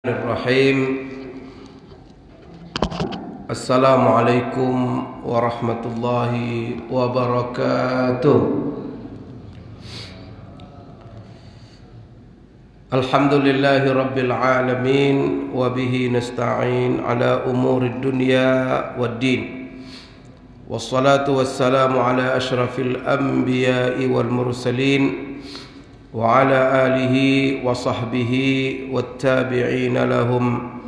Bismillahirrahmanirrahim. Assalamualaikum warahmatullahi wabarakatuh. Alhamdulillahi rabbil alamin wa bihi nasta'in ala umurid dunya waddin. Wassalatu wassalamu ala asyrafil anbiya'i wal mursalin wa ala alihi wa sahbihi wattabi'in lahum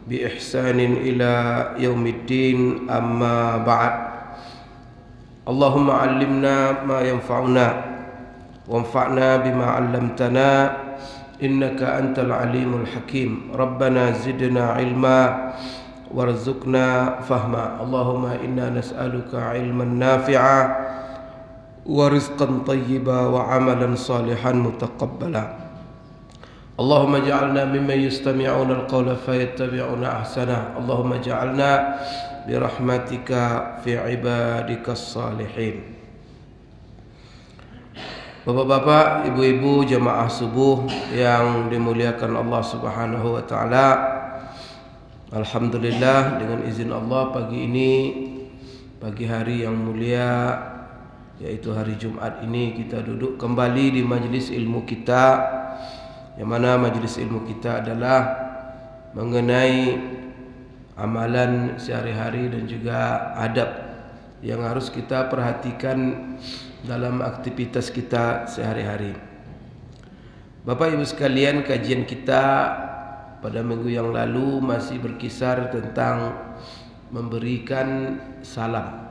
bi ihsanin ila yaumiddin, amma ba'd. Allahumma 'allimna ma yanfa'una wanfa'na bima 'allamtana innaka antal alimul hakim. Rabbana zidna ilma warzuqna fahma. Allahumma inna nas'aluka ilman nafi'a wa rizqan tayyiba wa amalan salihan mutaqabbala. Allahumma ja'alna mimman yastami'una al-qawla fayattabi'una ahsana. Allahumma ja'alna bi rahmatika fi ibadikas salihin. Bapak-bapak, ibu-ibu jamaah subuh yang dimuliakan Allah Subhanahu wa taala. Alhamdulillah, dengan izin Allah pagi ini, pagi hari yang mulia, yaitu hari Jumat ini, kita duduk kembali di majlis ilmu kita, yang mana majlis ilmu kita adalah mengenai amalan sehari-hari dan juga adab yang harus kita perhatikan dalam aktivitas kita sehari-hari. Bapak Ibu sekalian, kajian kita pada minggu yang lalu masih berkisar tentang memberikan salam.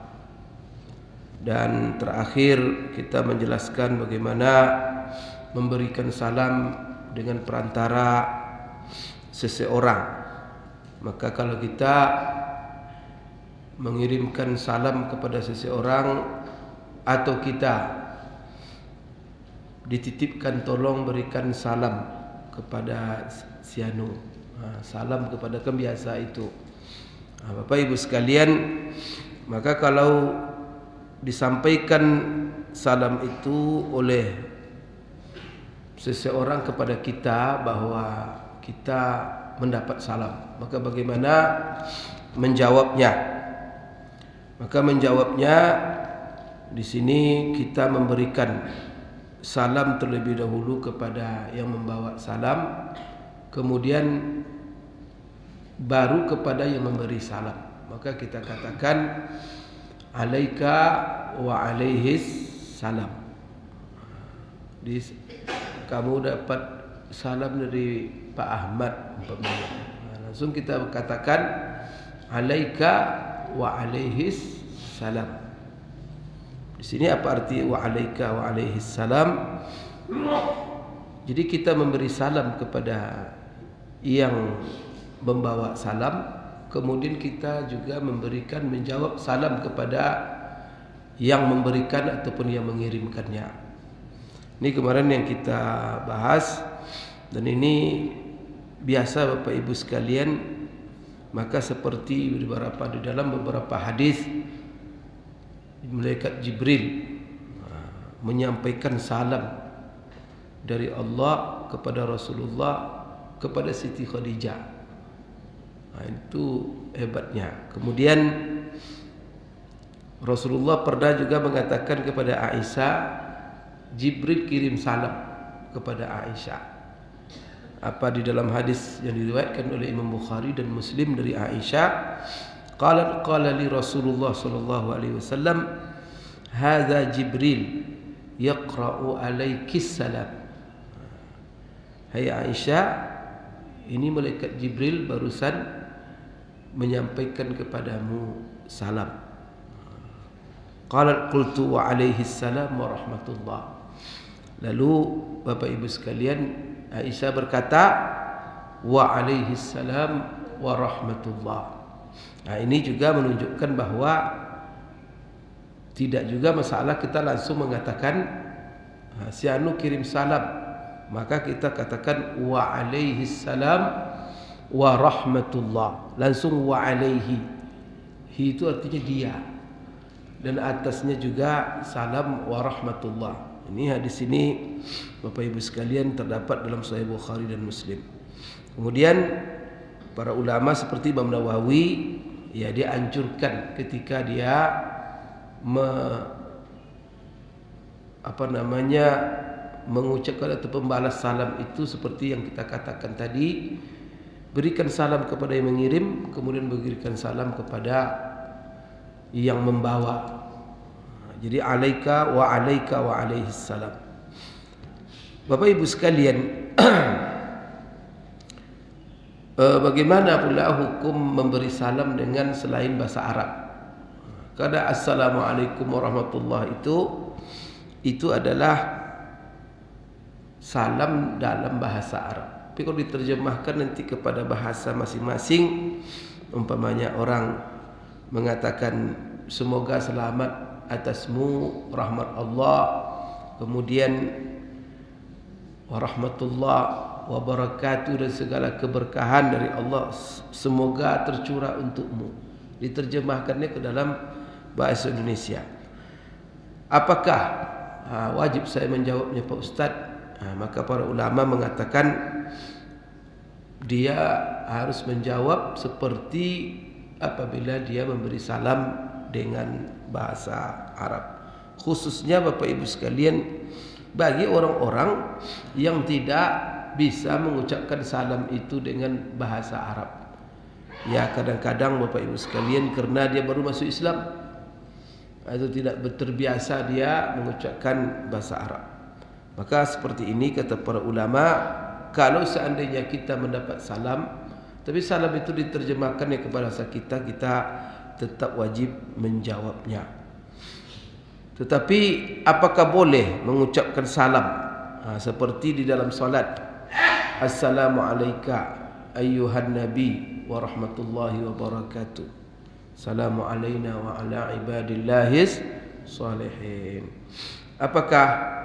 Dan terakhir kita menjelaskan bagaimana memberikan salam dengan perantara seseorang. Maka kalau kita mengirimkan salam kepada seseorang atau kita dititipkan tolong berikan salam kepada si anu, salam kepada kebiasa itu. Bapak Ibu sekalian, maka kalau disampaikan salam itu oleh seseorang kepada kita bahwa kita mendapat salam, maka bagaimana menjawabnya? Maka menjawabnya di sini kita memberikan salam terlebih dahulu kepada yang membawa salam, kemudian baru kepada yang memberi salam. Maka kita katakan alaika wa alaihis salam. Kamu dapat salam dari Pak Ahmad umpamanya. Langsung kita katakan alaika wa alaihis salam. Di sini apa arti wa alaika wa alaihis salam? Jadi kita memberi salam kepada yang membawa salam, kemudian kita juga menjawab salam kepada yang memberikan ataupun yang mengirimkannya. Ini kemarin yang kita bahas, dan ini biasa Bapak Ibu sekalian. Maka seperti di dalam beberapa hadis, malaikat Jibril menyampaikan salam dari Allah kepada Rasulullah kepada Siti Khadijah. Itu hebatnya. Kemudian Rasulullah pernah juga mengatakan kepada Aisyah, Jibril kirim salam kepada Aisyah. Apa di dalam hadis yang diriwayatkan oleh Imam Bukhari dan Muslim dari Aisyah, qala li Rasulullah sallallahu alaihi wasallam, hadza Jibril yaqra'u alaikis salam. Hai Aisyah, ini malaikat Jibril barusan menyampaikan kepadamu salam. Qalat qultu wa alaihi salam wa rahmatullah. Lalu Bapak Ibu sekalian, Aisyah berkata wa alaihi salam wa rahmatullah. Ini juga menunjukkan bahwa tidak juga masalah kita langsung mengatakan si anu kirim salam, maka kita katakan wa alaihi salam wa rahmatullah, langsung wa alaihi. Hi itu artinya dia, dan atasnya juga salam wa rahmatullah. Ini hadis ini Bapak Ibu sekalian terdapat dalam Sahih Bukhari dan Muslim. Kemudian para ulama seperti Imam Nawawi, ya, dia anjurkan ketika dia mengucapkan atau membalas salam itu seperti yang kita katakan tadi, berikan salam kepada yang mengirim, kemudian berikan salam kepada yang membawa. Jadi alaika wa alaihis salam. Bapak Ibu sekalian, bagaimana pula hukum memberi salam dengan selain bahasa Arab? Karena assalamualaikum warahmatullahi itu adalah salam dalam bahasa Arab. Tapi kalau diterjemahkan nanti kepada bahasa masing-masing, umpamanya orang mengatakan semoga selamat atasmu rahmat Allah, kemudian warahmatullah wabarakatuh, dan segala keberkahan dari Allah semoga tercurah untukmu. Diterjemahkannya ke dalam bahasa Indonesia. Apakah wajib saya menjawabnya Pak Ustaz? Maka para ulama mengatakan dia harus menjawab seperti apabila dia memberi salam dengan bahasa Arab. Khususnya Bapak Ibu sekalian, bagi orang-orang yang tidak bisa mengucapkan salam itu dengan bahasa Arab. Ya, kadang-kadang Bapak Ibu sekalian karena dia baru masuk Islam atau tidak terbiasa dia mengucapkan bahasa Arab. Maka seperti ini kata para ulama, kalau seandainya kita mendapat salam, tapi salam itu diterjemahkan kepada bahasa kita, kita tetap wajib menjawabnya. Tetapi apakah boleh mengucapkan salam seperti di dalam salat? Assalamualaikum ayyuhan nabi wa rahmatullahi wa barakatuh. Assalamu alayna wa ala ibadillahis salihin. Apakah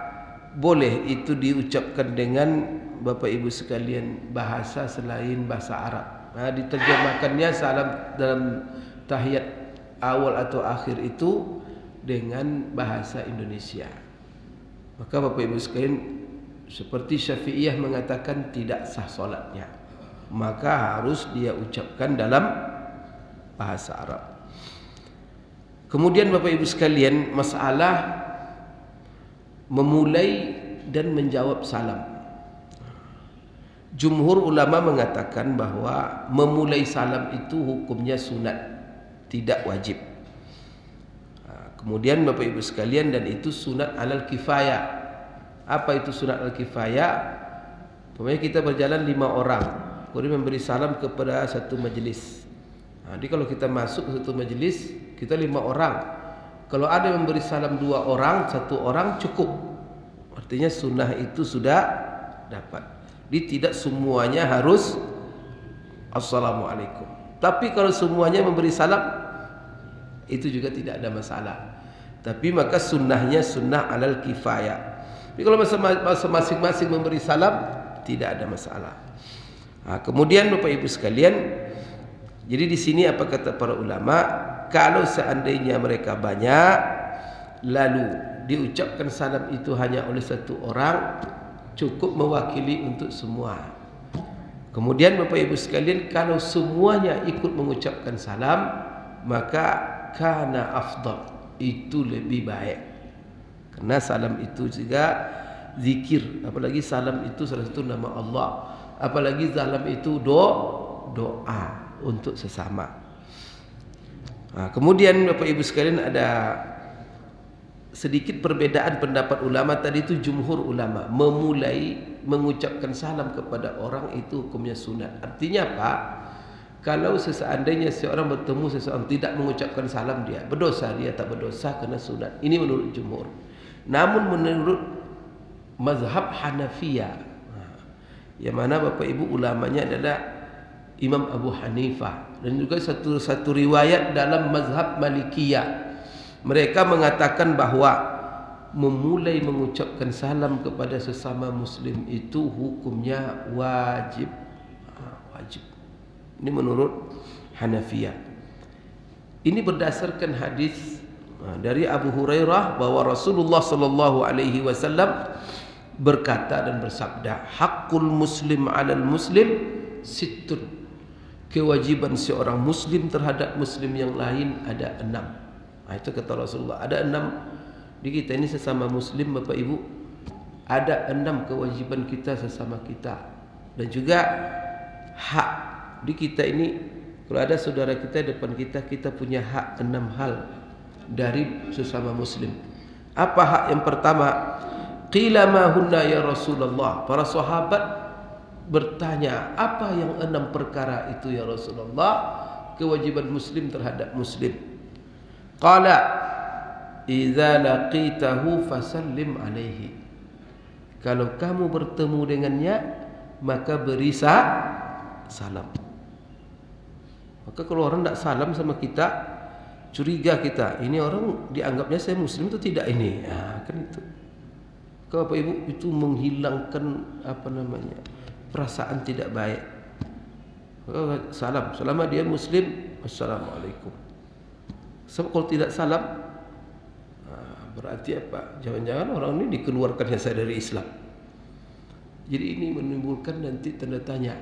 boleh itu diucapkan dengan Bapak Ibu sekalian bahasa selain bahasa Arab? Diterjemahkannya salam dalam tahiyat awal atau akhir itu dengan bahasa Indonesia. Maka Bapak Ibu sekalian, seperti Syafi'iyah mengatakan tidak sah solatnya, maka harus dia ucapkan dalam bahasa Arab. Kemudian Bapak Ibu sekalian, masalah memulai dan menjawab salam. Jumhur ulama mengatakan bahwa memulai salam itu hukumnya sunat, tidak wajib. Kemudian Bapak Ibu sekalian, dan itu sunat alal kifayah. Apa itu sunat alal kifayah? Pokoknya kita berjalan 5 orang, kemudian memberi salam kepada satu majlis. Jadi kalau kita masuk ke satu majlis, kita 5 orang. Kalau ada yang memberi salam 2 orang, 1 orang cukup. Artinya sunnah itu sudah dapat. Jadi tidak semuanya harus assalamualaikum. Tapi kalau semuanya memberi salam, itu juga tidak ada masalah. Tapi maka sunnahnya sunnah alal kifayah. Tapi kalau masing-masing memberi salam, tidak ada masalah. Kemudian Bapak Ibu sekalian, jadi di sini apa kata para ulama? Kalau seandainya mereka banyak, lalu diucapkan salam itu hanya oleh 1 orang, cukup mewakili untuk semua. Kemudian Bapak Ibu sekalian, kalau semuanya ikut mengucapkan salam, maka kana afdal, itu lebih baik. Karena salam itu juga zikir, apalagi salam itu salah satu nama Allah, apalagi salam itu doa untuk sesama. Kemudian Bapak Ibu sekalian, ada sedikit perbedaan pendapat ulama tadi itu. Jumhur ulama memulai mengucapkan salam kepada orang itu hukumnya sunat. Artinya apa? Kalau seandainya seorang bertemu seseorang tidak mengucapkan salam, dia berdosa, dia tak berdosa karena sunat. Ini menurut jumhur. Namun menurut mazhab Hanafiyah, yang mana Bapak Ibu ulamanya adalah Imam Abu Hanifah, dan juga satu riwayat dalam mazhab Malikiyah, mereka mengatakan bahwa memulai mengucapkan salam kepada sesama muslim itu hukumnya wajib. Wajib. Ini menurut Hanafiyah. Ini berdasarkan hadis dari Abu Hurairah bahwa Rasulullah sallallahu alaihi wasallam berkata dan bersabda, haqqul muslim 'alal muslim sittun. Kewajiban seorang muslim terhadap muslim yang lain ada 6. Itu kata Rasulullah. Ada 6 di kita ini sesama muslim, Bapak Ibu. Ada 6 kewajiban kita sesama kita. Dan juga hak di kita ini, kalau ada saudara kita depan kita, kita punya hak 6 hal dari sesama muslim. Apa hak yang pertama? Qila ma hunna ya Rasulullah. Para sahabat bertanya, apa yang 6 perkara itu ya Rasulullah? Kewajiban muslim terhadap muslim. Qala idza laqitahu fasallim alaihi. Kalau kamu bertemu dengannya, maka beri salam. Maka kalau orang tidak salam sama kita, curiga kita, ini orang dianggapnya saya muslim atau tidak ini? Kan itu. Kalau Bapak Ibu, itu menghilangkan perasaan tidak baik. Salam, selama dia muslim, assalamualaikum. Sebab kalau tidak salam, berarti apa? Jangan-jangan orang ini dikeluarkannya saya dari Islam. Jadi ini menimbulkan nanti tanda tanya,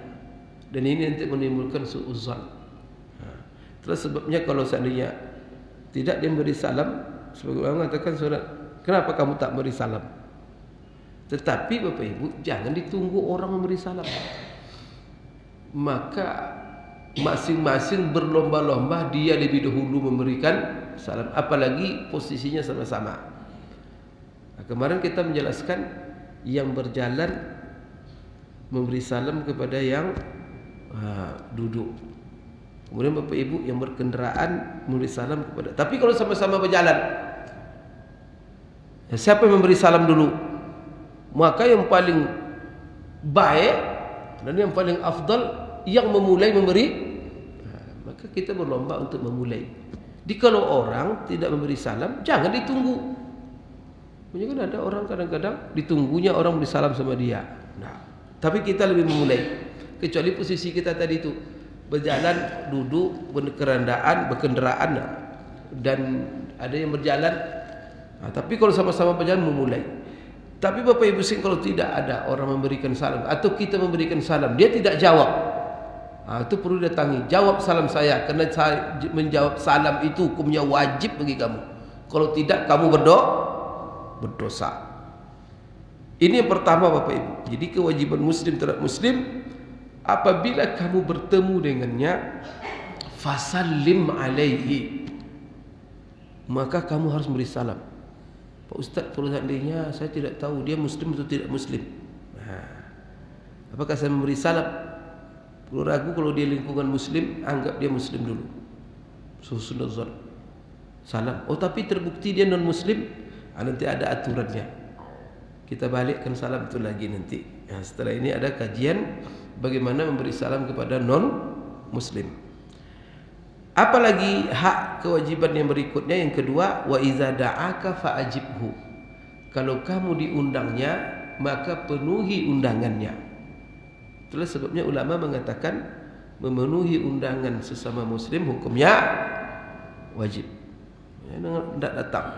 dan ini nanti menimbulkan suudzon. Terus sebabnya kalau seandainya tidak dia beri salam, sebagaimana mengatakan surat, kenapa kamu tak beri salam? Tetapi Bapak Ibu, jangan ditunggu orang memberi salam. Maka masing-masing berlomba-lomba dia lebih dahulu memberikan salam, apalagi posisinya sama-sama. Kemarin kita menjelaskan yang berjalan memberi salam kepada yang duduk. Kemudian Bapak Ibu yang berkendaraan memberi salam kepada. Tapi kalau sama-sama berjalan, siapa yang memberi salam dulu? Maka yang paling baik dan yang paling afdal yang memulai memberi. Maka kita berlomba untuk memulai. Jadi kalau orang tidak memberi salam, jangan ditunggu. Mungkin ada orang kadang-kadang ditunggunya orang beri salam sama dia. Tapi kita lebih memulai. Kecuali posisi kita tadi itu berjalan, duduk, berkendaraan, dan ada yang berjalan. Tapi kalau sama-sama berjalan memulai. Tapi Bapak Ibu kalau tidak ada orang memberikan salam atau kita memberikan salam, dia tidak jawab, itu perlu datangi, jawab salam saya, karena saya menjawab salam itu hukumnya wajib bagi kamu. Kalau tidak kamu berdosa. Ini yang pertama Bapak Ibu. Jadi kewajiban muslim terhadap muslim, apabila kamu bertemu dengannya, fasallim alaihi, maka kamu harus beri salam. Pak Ustaz, kalau seandainya saya tidak tahu dia muslim atau tidak muslim, apakah saya memberi salam? Kalau ragu, kalau dia lingkungan muslim, anggap dia muslim dulu, sunnah salam. Tapi terbukti dia non muslim, nanti ada aturannya, kita balikkan salam itu lagi nanti. Setelah ini ada kajian bagaimana memberi salam kepada non muslim. Apalagi hak kewajiban yang berikutnya, yang kedua, wa iza da'aka fa'ajibhu. Kalau kamu diundangnya, maka penuhi undangannya. Itulah sebabnya ulama mengatakan memenuhi undangan sesama muslim hukumnya wajib. Tidak datang.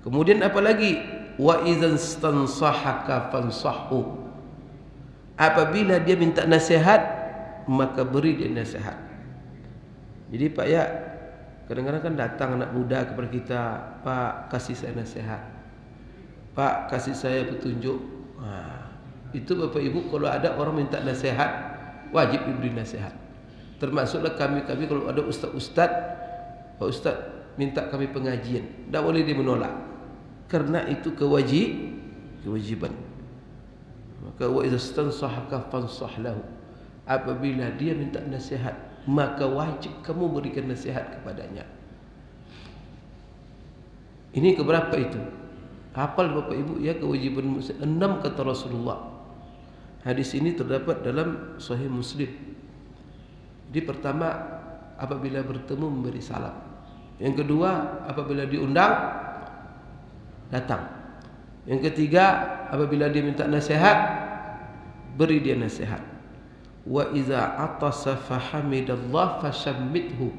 Kemudian apalagi, wa iza stansahaka fansahhu. Apabila dia minta nasihat, maka beri dia nasihat. Jadi Pak ya, kadang-kadang kan datang anak muda kepada kita, Pak kasih saya nasihat, Pak kasih saya petunjuk. Itu Bapak Ibu, kalau ada orang minta nasihat, wajib diberi nasihat. Termasuklah kami kalau ada ustaz-ustaz, Pak Ustaz minta kami pengajian, tidak boleh dia menolak, karena itu kewajiban. Maka wa idza stansahaka fansah lahu. Apabila dia minta nasihat, maka wajib kamu berikan nasihat kepadanya. Ini keberapa itu? Hafal Bapak Ibu ya, kewajiban muslim 6 kata Rasulullah. Hadis ini terdapat dalam Sahih Muslim. Jadi pertama, apabila bertemu memberi salam. Yang kedua, apabila diundang datang. Yang ketiga, apabila dia minta nasihat, beri dia nasihat. Wa iza atasa fahamidallah fashammithu.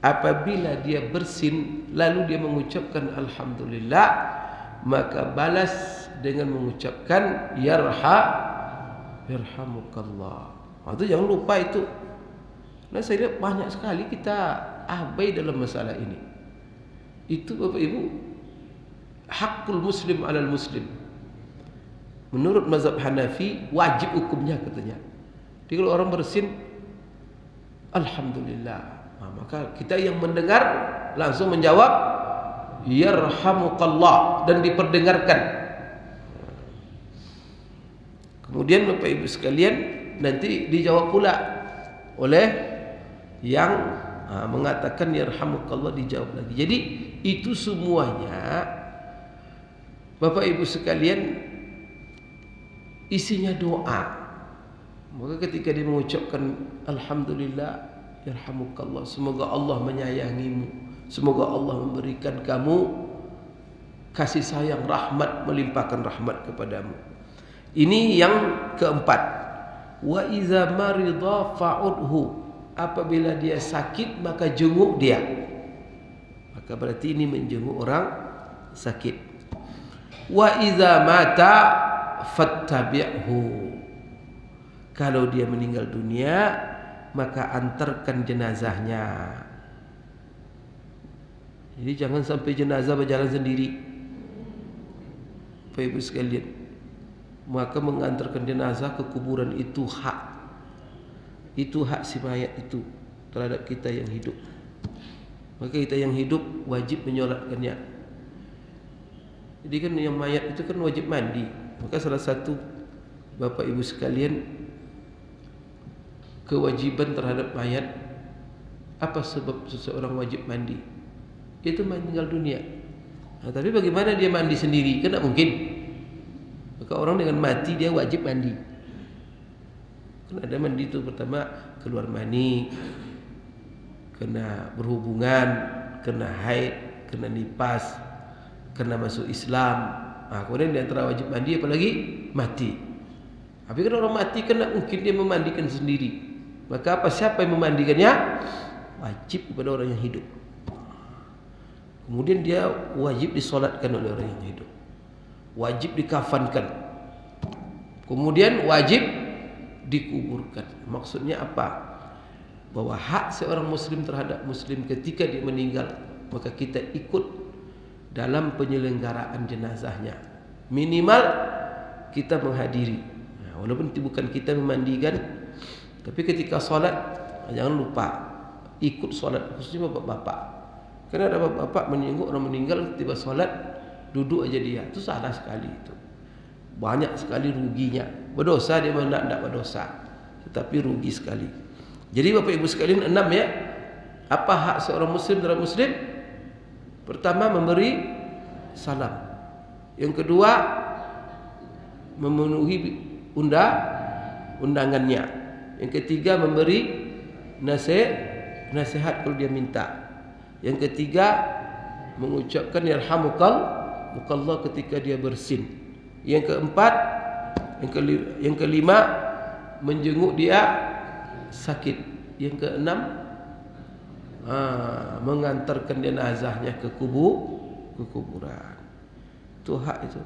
Apabila dia bersin lalu dia mengucapkan alhamdulillah, maka balas dengan mengucapkan yarhamukallah. Itu jangan lupa itu. Nah, saya lihat banyak sekali kita abai dalam masalah ini. Itu Bapak Ibu, hakul muslim alal muslim. Menurut mazhab Hanafi wajib hukumnya katanya. Jadi kalau orang bersin, alhamdulillah. Maka kita yang mendengar langsung menjawab yarhamukallah dan diperdengarkan. Kemudian Bapak Ibu sekalian nanti dijawab pula oleh yang mengatakan yarhamukallah, dijawab lagi. Jadi itu semuanya Bapak Ibu sekalian isinya doa. Maka ketika dia mengucapkan alhamdulillah yarhamukallah, semoga Allah menyayangimu, semoga Allah memberikan kamu kasih sayang, rahmat, melimpahkan rahmat kepadamu. Ini yang keempat. Wa iza marida fa'udhu, apabila dia sakit maka jenguk dia. Maka berarti ini menjenguk orang sakit. Wa iza mata fattabi'hu, kalau dia meninggal dunia maka antarkan jenazahnya. Jadi jangan sampai jenazah berjalan sendiri, Bapak Ibu sekalian. Maka mengantarkan jenazah ke kuburan itu hak. Itu hak si mayat itu terhadap kita yang hidup. Maka kita yang hidup wajib menyolatkannya. Jadi kan yang mayat itu kan wajib mandi. Maka salah satu Bapak Ibu sekalian kewajiban terhadap mayat, apa sebab seseorang wajib mandi? Itu meninggal dunia. Tapi bagaimana dia mandi sendiri? Kan tak mungkin. Maka orang dengan mati dia wajib mandi. Kan ada mandi itu pertama keluar mani, kena berhubungan, kena haid, kena nifas, kena masuk Islam. Kemudian di antara wajib mandi apalagi mati. Tapi kan orang mati kan tak mungkin dia memandikan sendiri. Maka siapa yang memandikannya? Wajib kepada orang yang hidup. Kemudian dia wajib disolatkan oleh orang yang hidup, wajib dikafankan, kemudian wajib dikuburkan. Maksudnya apa? Bahwa hak seorang muslim terhadap muslim ketika dia meninggal, maka kita ikut dalam penyelenggaraan jenazahnya. Minimal kita menghadiri. Walaupun itu bukan kita memandikan, tapi ketika solat jangan lupa ikut solat, khususnya bapak-bapak. Karena ada bapak-bapak menyenguk orang meninggal, tiba solat duduk aja dia, itu salah sekali itu. Banyak sekali ruginya. Berdosa dia memang tidak berdosa, tetapi rugi sekali. Jadi Bapak Ibu sekalian, 6 ya. Apa hak seorang muslim terhadap muslim? Pertama, memberi salam. Yang kedua, memenuhi undangannya. Yang ketiga, memberi nasihat kalau dia minta. Yang ketiga, mengucapkan yarhamukallah ketika dia bersin. Yang keempat, yang kelima, menjenguk dia sakit. Yang keenam, mengantarkan jenazahnya ke kuburan. Itu hak itu.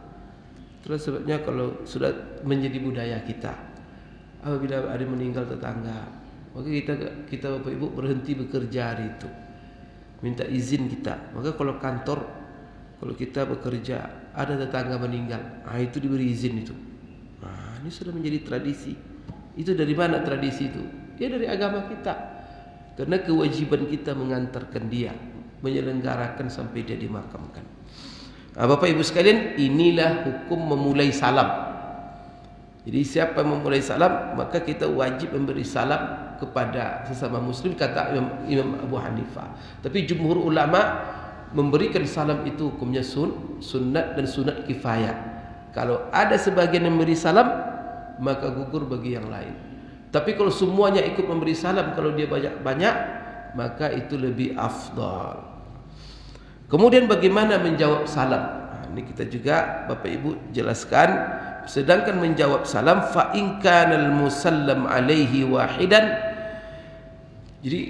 Itulah sebabnya kalau sudah menjadi budaya kita, apabila ada meninggal tetangga, maka kita Bapak Ibu berhenti bekerja hari itu, minta izin kita. Maka kalau kantor, kalau kita bekerja ada tetangga meninggal, itu diberi izin itu. Ini sudah menjadi tradisi. Itu dari mana tradisi itu? Ya dari agama kita. Karena kewajiban kita mengantarkan dia, menyelenggarakan sampai dia dimakamkan. Bapak Ibu sekalian, inilah hukum memulai salam. Jadi siapa yang memulai salam, maka kita wajib memberi salam kepada sesama muslim, kata Imam Abu Hanifah. Tapi jumhur ulama memberikan salam itu hukumnya sunnat dan sunat kifayah. Kalau ada sebagian yang memberi salam, maka gugur bagi yang lain. Tapi kalau semuanya ikut memberi salam, kalau dia banyak-banyak, maka itu lebih afdal. Kemudian bagaimana menjawab salam? Ini kita juga Bapak Ibu jelaskan. Sedangkan menjawab salam, fa in kanal musallam alaihi wahidan. Jadi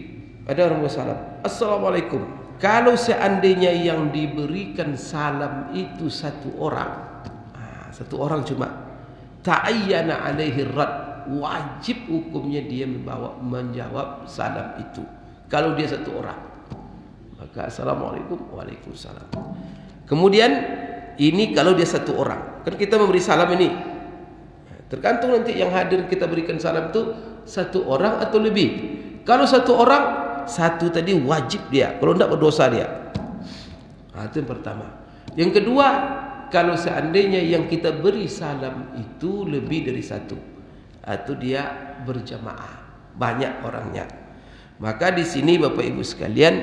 ada orang bersalam, assalamualaikum. Kalau seandainya yang diberikan salam itu satu orang cuma, ta'ayyana alaihi rad, wajib hukumnya dia menjawab salam itu. Kalau dia satu orang, maka assalamualaikum, waalaikumsalam. Kemudian ini kalau dia satu orang, kan kita memberi salam ini, tergantung nanti yang hadir kita berikan salam itu satu orang atau lebih. Kalau satu orang, satu tadi wajib dia, kalau tidak berdosa dia. Itu yang pertama. Yang kedua, kalau seandainya yang kita beri salam itu lebih dari satu, atau dia berjamaah, banyak orangnya, maka di sini Bapak Ibu sekalian,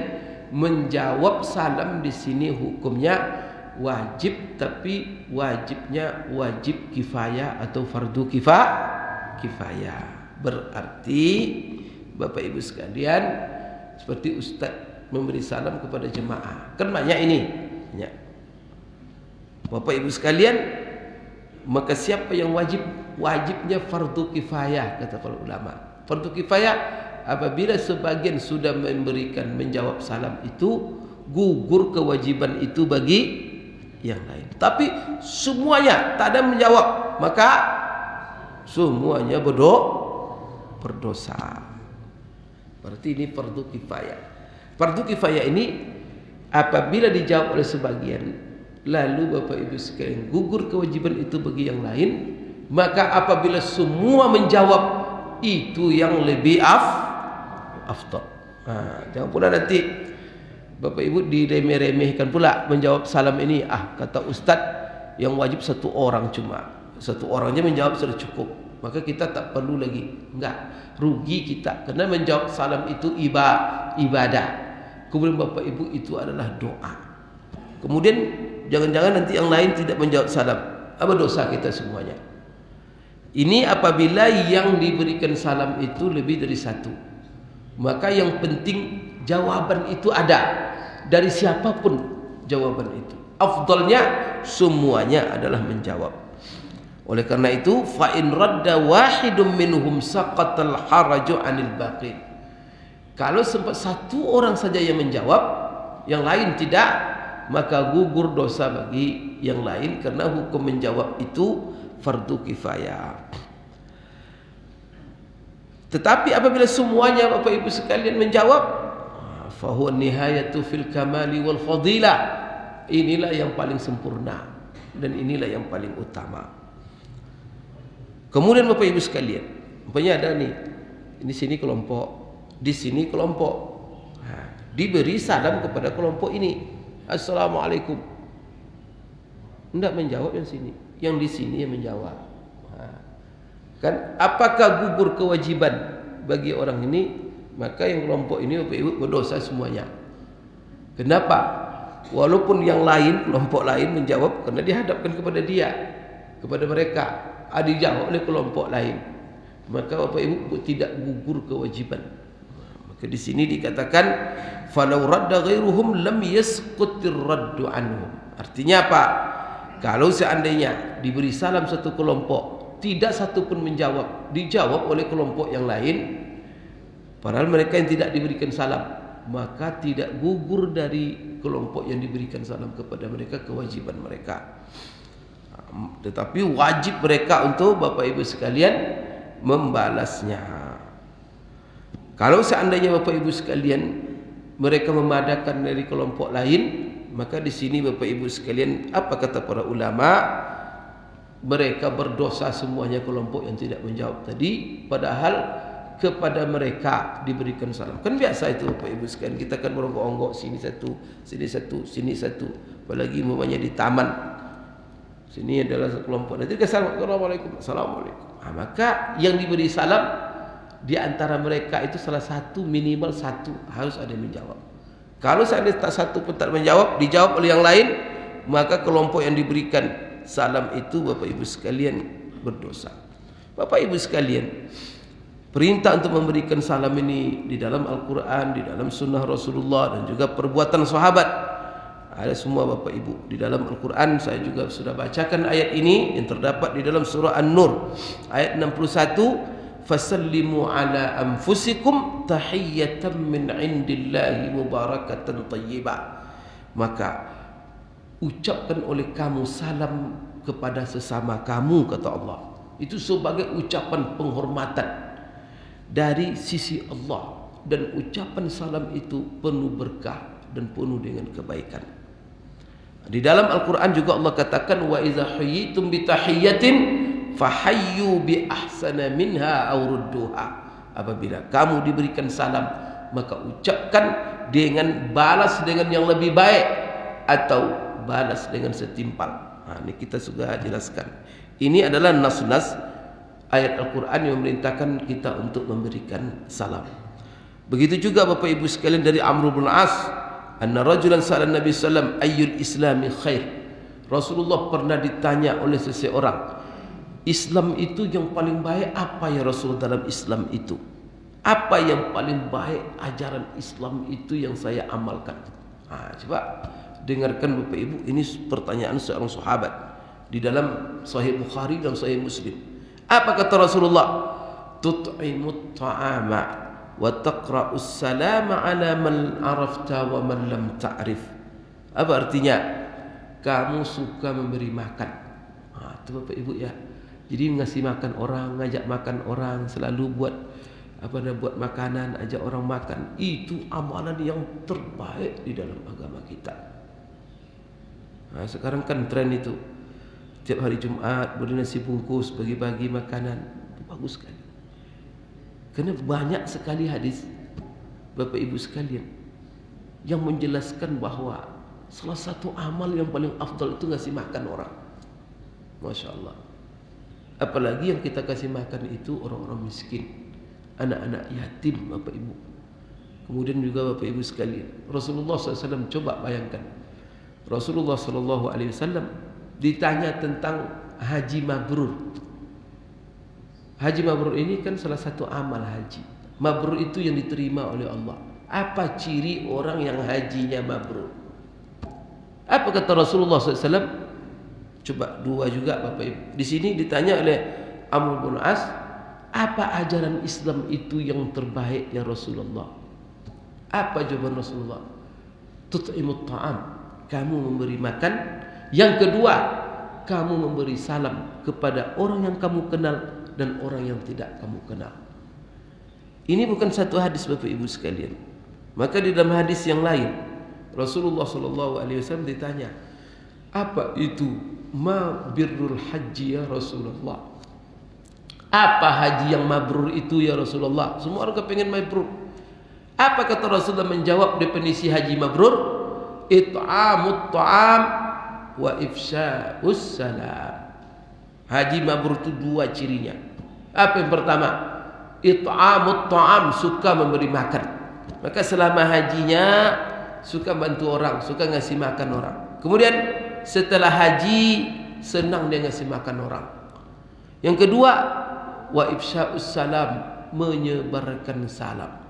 menjawab salam di sini hukumnya wajib, tapi wajibnya wajib kifayah atau fardu kifayah. Berarti Bapak Ibu sekalian, seperti ustaz memberi salam kepada jemaah, kan banyak ini, banyak. Bapak Ibu sekalian, maka siapa yang wajib? Wajibnya fardu kifayah, kata para ulama. Fardu kifayah apabila sebagian sudah menjawab salam itu, gugur kewajiban itu bagi yang lain. Tapi semuanya tak ada menjawab, maka semuanya berdosa. Berarti ini fardu kifayah. Fardu kifayah ini apabila dijawab oleh sebagian, lalu Bapak Ibu sekalian gugur kewajiban itu bagi yang lain, maka apabila semua menjawab, itu yang lebih afdal. Jangan pula nanti Bapak Ibu diremeh-remehkan pula menjawab salam ini. Kata ustaz yang wajib satu orang, cuma satu orangnya menjawab sudah cukup, maka kita tak perlu lagi. Enggak, rugi kita, karena menjawab salam itu ibadah. Kemudian Bapak Ibu itu adalah doa. Kemudian jangan-jangan nanti yang lain tidak menjawab salam, apa dosa kita semuanya. Ini apabila yang diberikan salam itu lebih dari satu, maka yang penting jawaban itu ada dari siapapun jawaban itu. Afdalnya semuanya adalah menjawab. Oleh karena itu, fa in radda wahidum minhum saqatal haraju 'anil baqin. Kalau sempat satu orang saja yang menjawab, yang lain tidak, maka gugur dosa bagi yang lain, karena hukum menjawab itu fardu kifayah. Tetapi apabila semuanya Bapak Ibu sekalian menjawab, fa huwa nihayatu fil kamali wal fadilah. Inilah yang paling sempurna dan inilah yang paling utama. Kemudian Bapak Ibu sekalian, umpamanya ada nih, di sini kelompok, di sini kelompok, diberi salam kepada kelompok ini, assalamualaikum. Tidak menjawab yang sini, yang di sini yang menjawab. Kan apakah gugur kewajiban bagi orang ini? Maka yang kelompok ini Bapak Ibu berdosa semuanya. Kenapa? Walaupun yang lain, kelompok lain menjawab, karena dihadapkan kepada dia, kepada mereka, dijawab oleh kelompok lain, maka Bapak Ibu tidak gugur kewajiban. Maka di sini dikatakan falau radda ghairuhum lam yasqutir raddu anhum. Artinya apa? Kalau seandainya diberi salam satu kelompok, tidak satu pun menjawab, dijawab oleh kelompok yang lain, padahal mereka yang tidak diberikan salam, maka tidak gugur dari kelompok yang diberikan salam kepada mereka kewajiban mereka. Tetapi wajib mereka untuk Bapak Ibu sekalian membalasnya. Kalau seandainya Bapak Ibu sekalian mereka memadakan dari kelompok lain, maka di sini Bapak Ibu sekalian, apa kata para ulama? Mereka berdosa semuanya kelompok yang tidak menjawab tadi, padahal kepada mereka diberikan salam. Kan biasa itu Bapak Ibu sekalian, kita kan beronggok-onggok sini satu, sini satu, sini satu. Apalagi umpamanya di taman, sini adalah kelompok, nanti assalamualaikum, assalamualaikum. Maka yang diberi salam di antara mereka itu salah satu, minimal satu harus ada yang menjawab. Kalau seandainya tak satu pun tak menjawab, dijawab oleh yang lain, maka kelompok yang diberikan salam itu Bapak Ibu sekalian berdosa. Bapak Ibu sekalian, perintah untuk memberikan salam ini di dalam Al-Quran, di dalam Sunnah Rasulullah, dan juga perbuatan sahabat, ada semua Bapak Ibu. Di dalam Al-Quran saya juga sudah bacakan ayat ini yang terdapat di dalam surah An-Nur ayat 61, fasallimu ala anfusikum tahiyyatan min indillahi mubarakatan tayyibah. Maka ucapkan oleh kamu salam kepada sesama kamu, kata Allah. Itu sebagai ucapan penghormatan dari sisi Allah. Dan ucapan salam itu penuh berkah dan penuh dengan kebaikan. Di dalam Al-Quran juga Allah katakan, wa idza huyyitum bi tahiyyatin fahayyu bi ahsana minha aw rudduha. Apabila kamu diberikan salam, maka ucapkan dengan balas dengan yang lebih baik atau balas dengan setimpal. Ini kita sudah jelaskan. Ini adalah nas-nas ayat Al-Quran yang memerintahkan kita untuk memberikan salam. Begitu juga Bapak Ibu sekalian dari Amr bin As, anna rajulan sa'ala Nabi sallam ayyul islami khair. Rasulullah pernah ditanya oleh seseorang, Islam itu yang paling baik apa ya Rasul dalam Islam itu? Apa yang paling baik ajaran Islam itu yang saya amalkan? Coba dengarkan Bapak Ibu, ini pertanyaan seorang sahabat di dalam Sahih Bukhari dan Sahih Muslim. Apa kata Rasulullah? Tut'imut ta'ama wa taqra'us salama ala man arafta wa man lam ta'rif. Apa artinya? Kamu suka memberi makan. Itu Bapak Ibu ya. Jadi ngasih makan orang, ngajak makan orang, selalu buat buat makanan, ajak orang makan. Itu amalan yang terbaik di dalam agama kita. Sekarang kan tren itu. Tiap hari Jumat beri nasi bungkus, bagi-bagi makanan. Itu bagus sekali. Karena banyak sekali hadis Bapak Ibu sekalian yang menjelaskan bahwa salah satu amal yang paling afdal itu ngasih makan orang. Masya Allah. Apalagi yang kita kasih makan itu orang-orang miskin, anak-anak yatim Bapak Ibu. Kemudian juga Bapak Ibu sekalian, Rasulullah SAW, coba bayangkan, Rasulullah SAW ditanya tentang haji mabrur. Haji mabrur ini kan salah satu amal haji. Mabrur itu yang diterima oleh Allah. Apa ciri orang yang hajinya mabrur? Apa kata Rasulullah SAW? Coba dua juga Bapak Ibu. Di sini ditanya oleh Amr bin As, apa ajaran Islam itu yang terbaik ya Rasulullah? Apa jawaban Rasulullah? Tut'imut ta'am, kamu memberi makan. Yang kedua, kamu memberi salam kepada orang yang kamu kenal dan orang yang tidak kamu kenal. Ini bukan satu hadis Bapak Ibu sekalian. Maka di dalam hadis yang lain, Rasulullah SAW ditanya, apa itu ma birrul haji ya Rasulullah? Apa haji yang mabrur itu ya Rasulullah? Semua orang kepengen mabrur. Apa kata Rasulullah menjawab definisi haji mabrur? It'amut ta'am wa ifsya'us salam. Haji mabrur itu dua cirinya. Apa yang pertama? It'amut ta'am, suka memberi makan. Maka selama hajinya suka bantu orang, suka ngasih makan orang. Kemudian setelah haji senang dia ngasih makan orang. Yang kedua, wa ifsya'us salam, menyebarkan salam.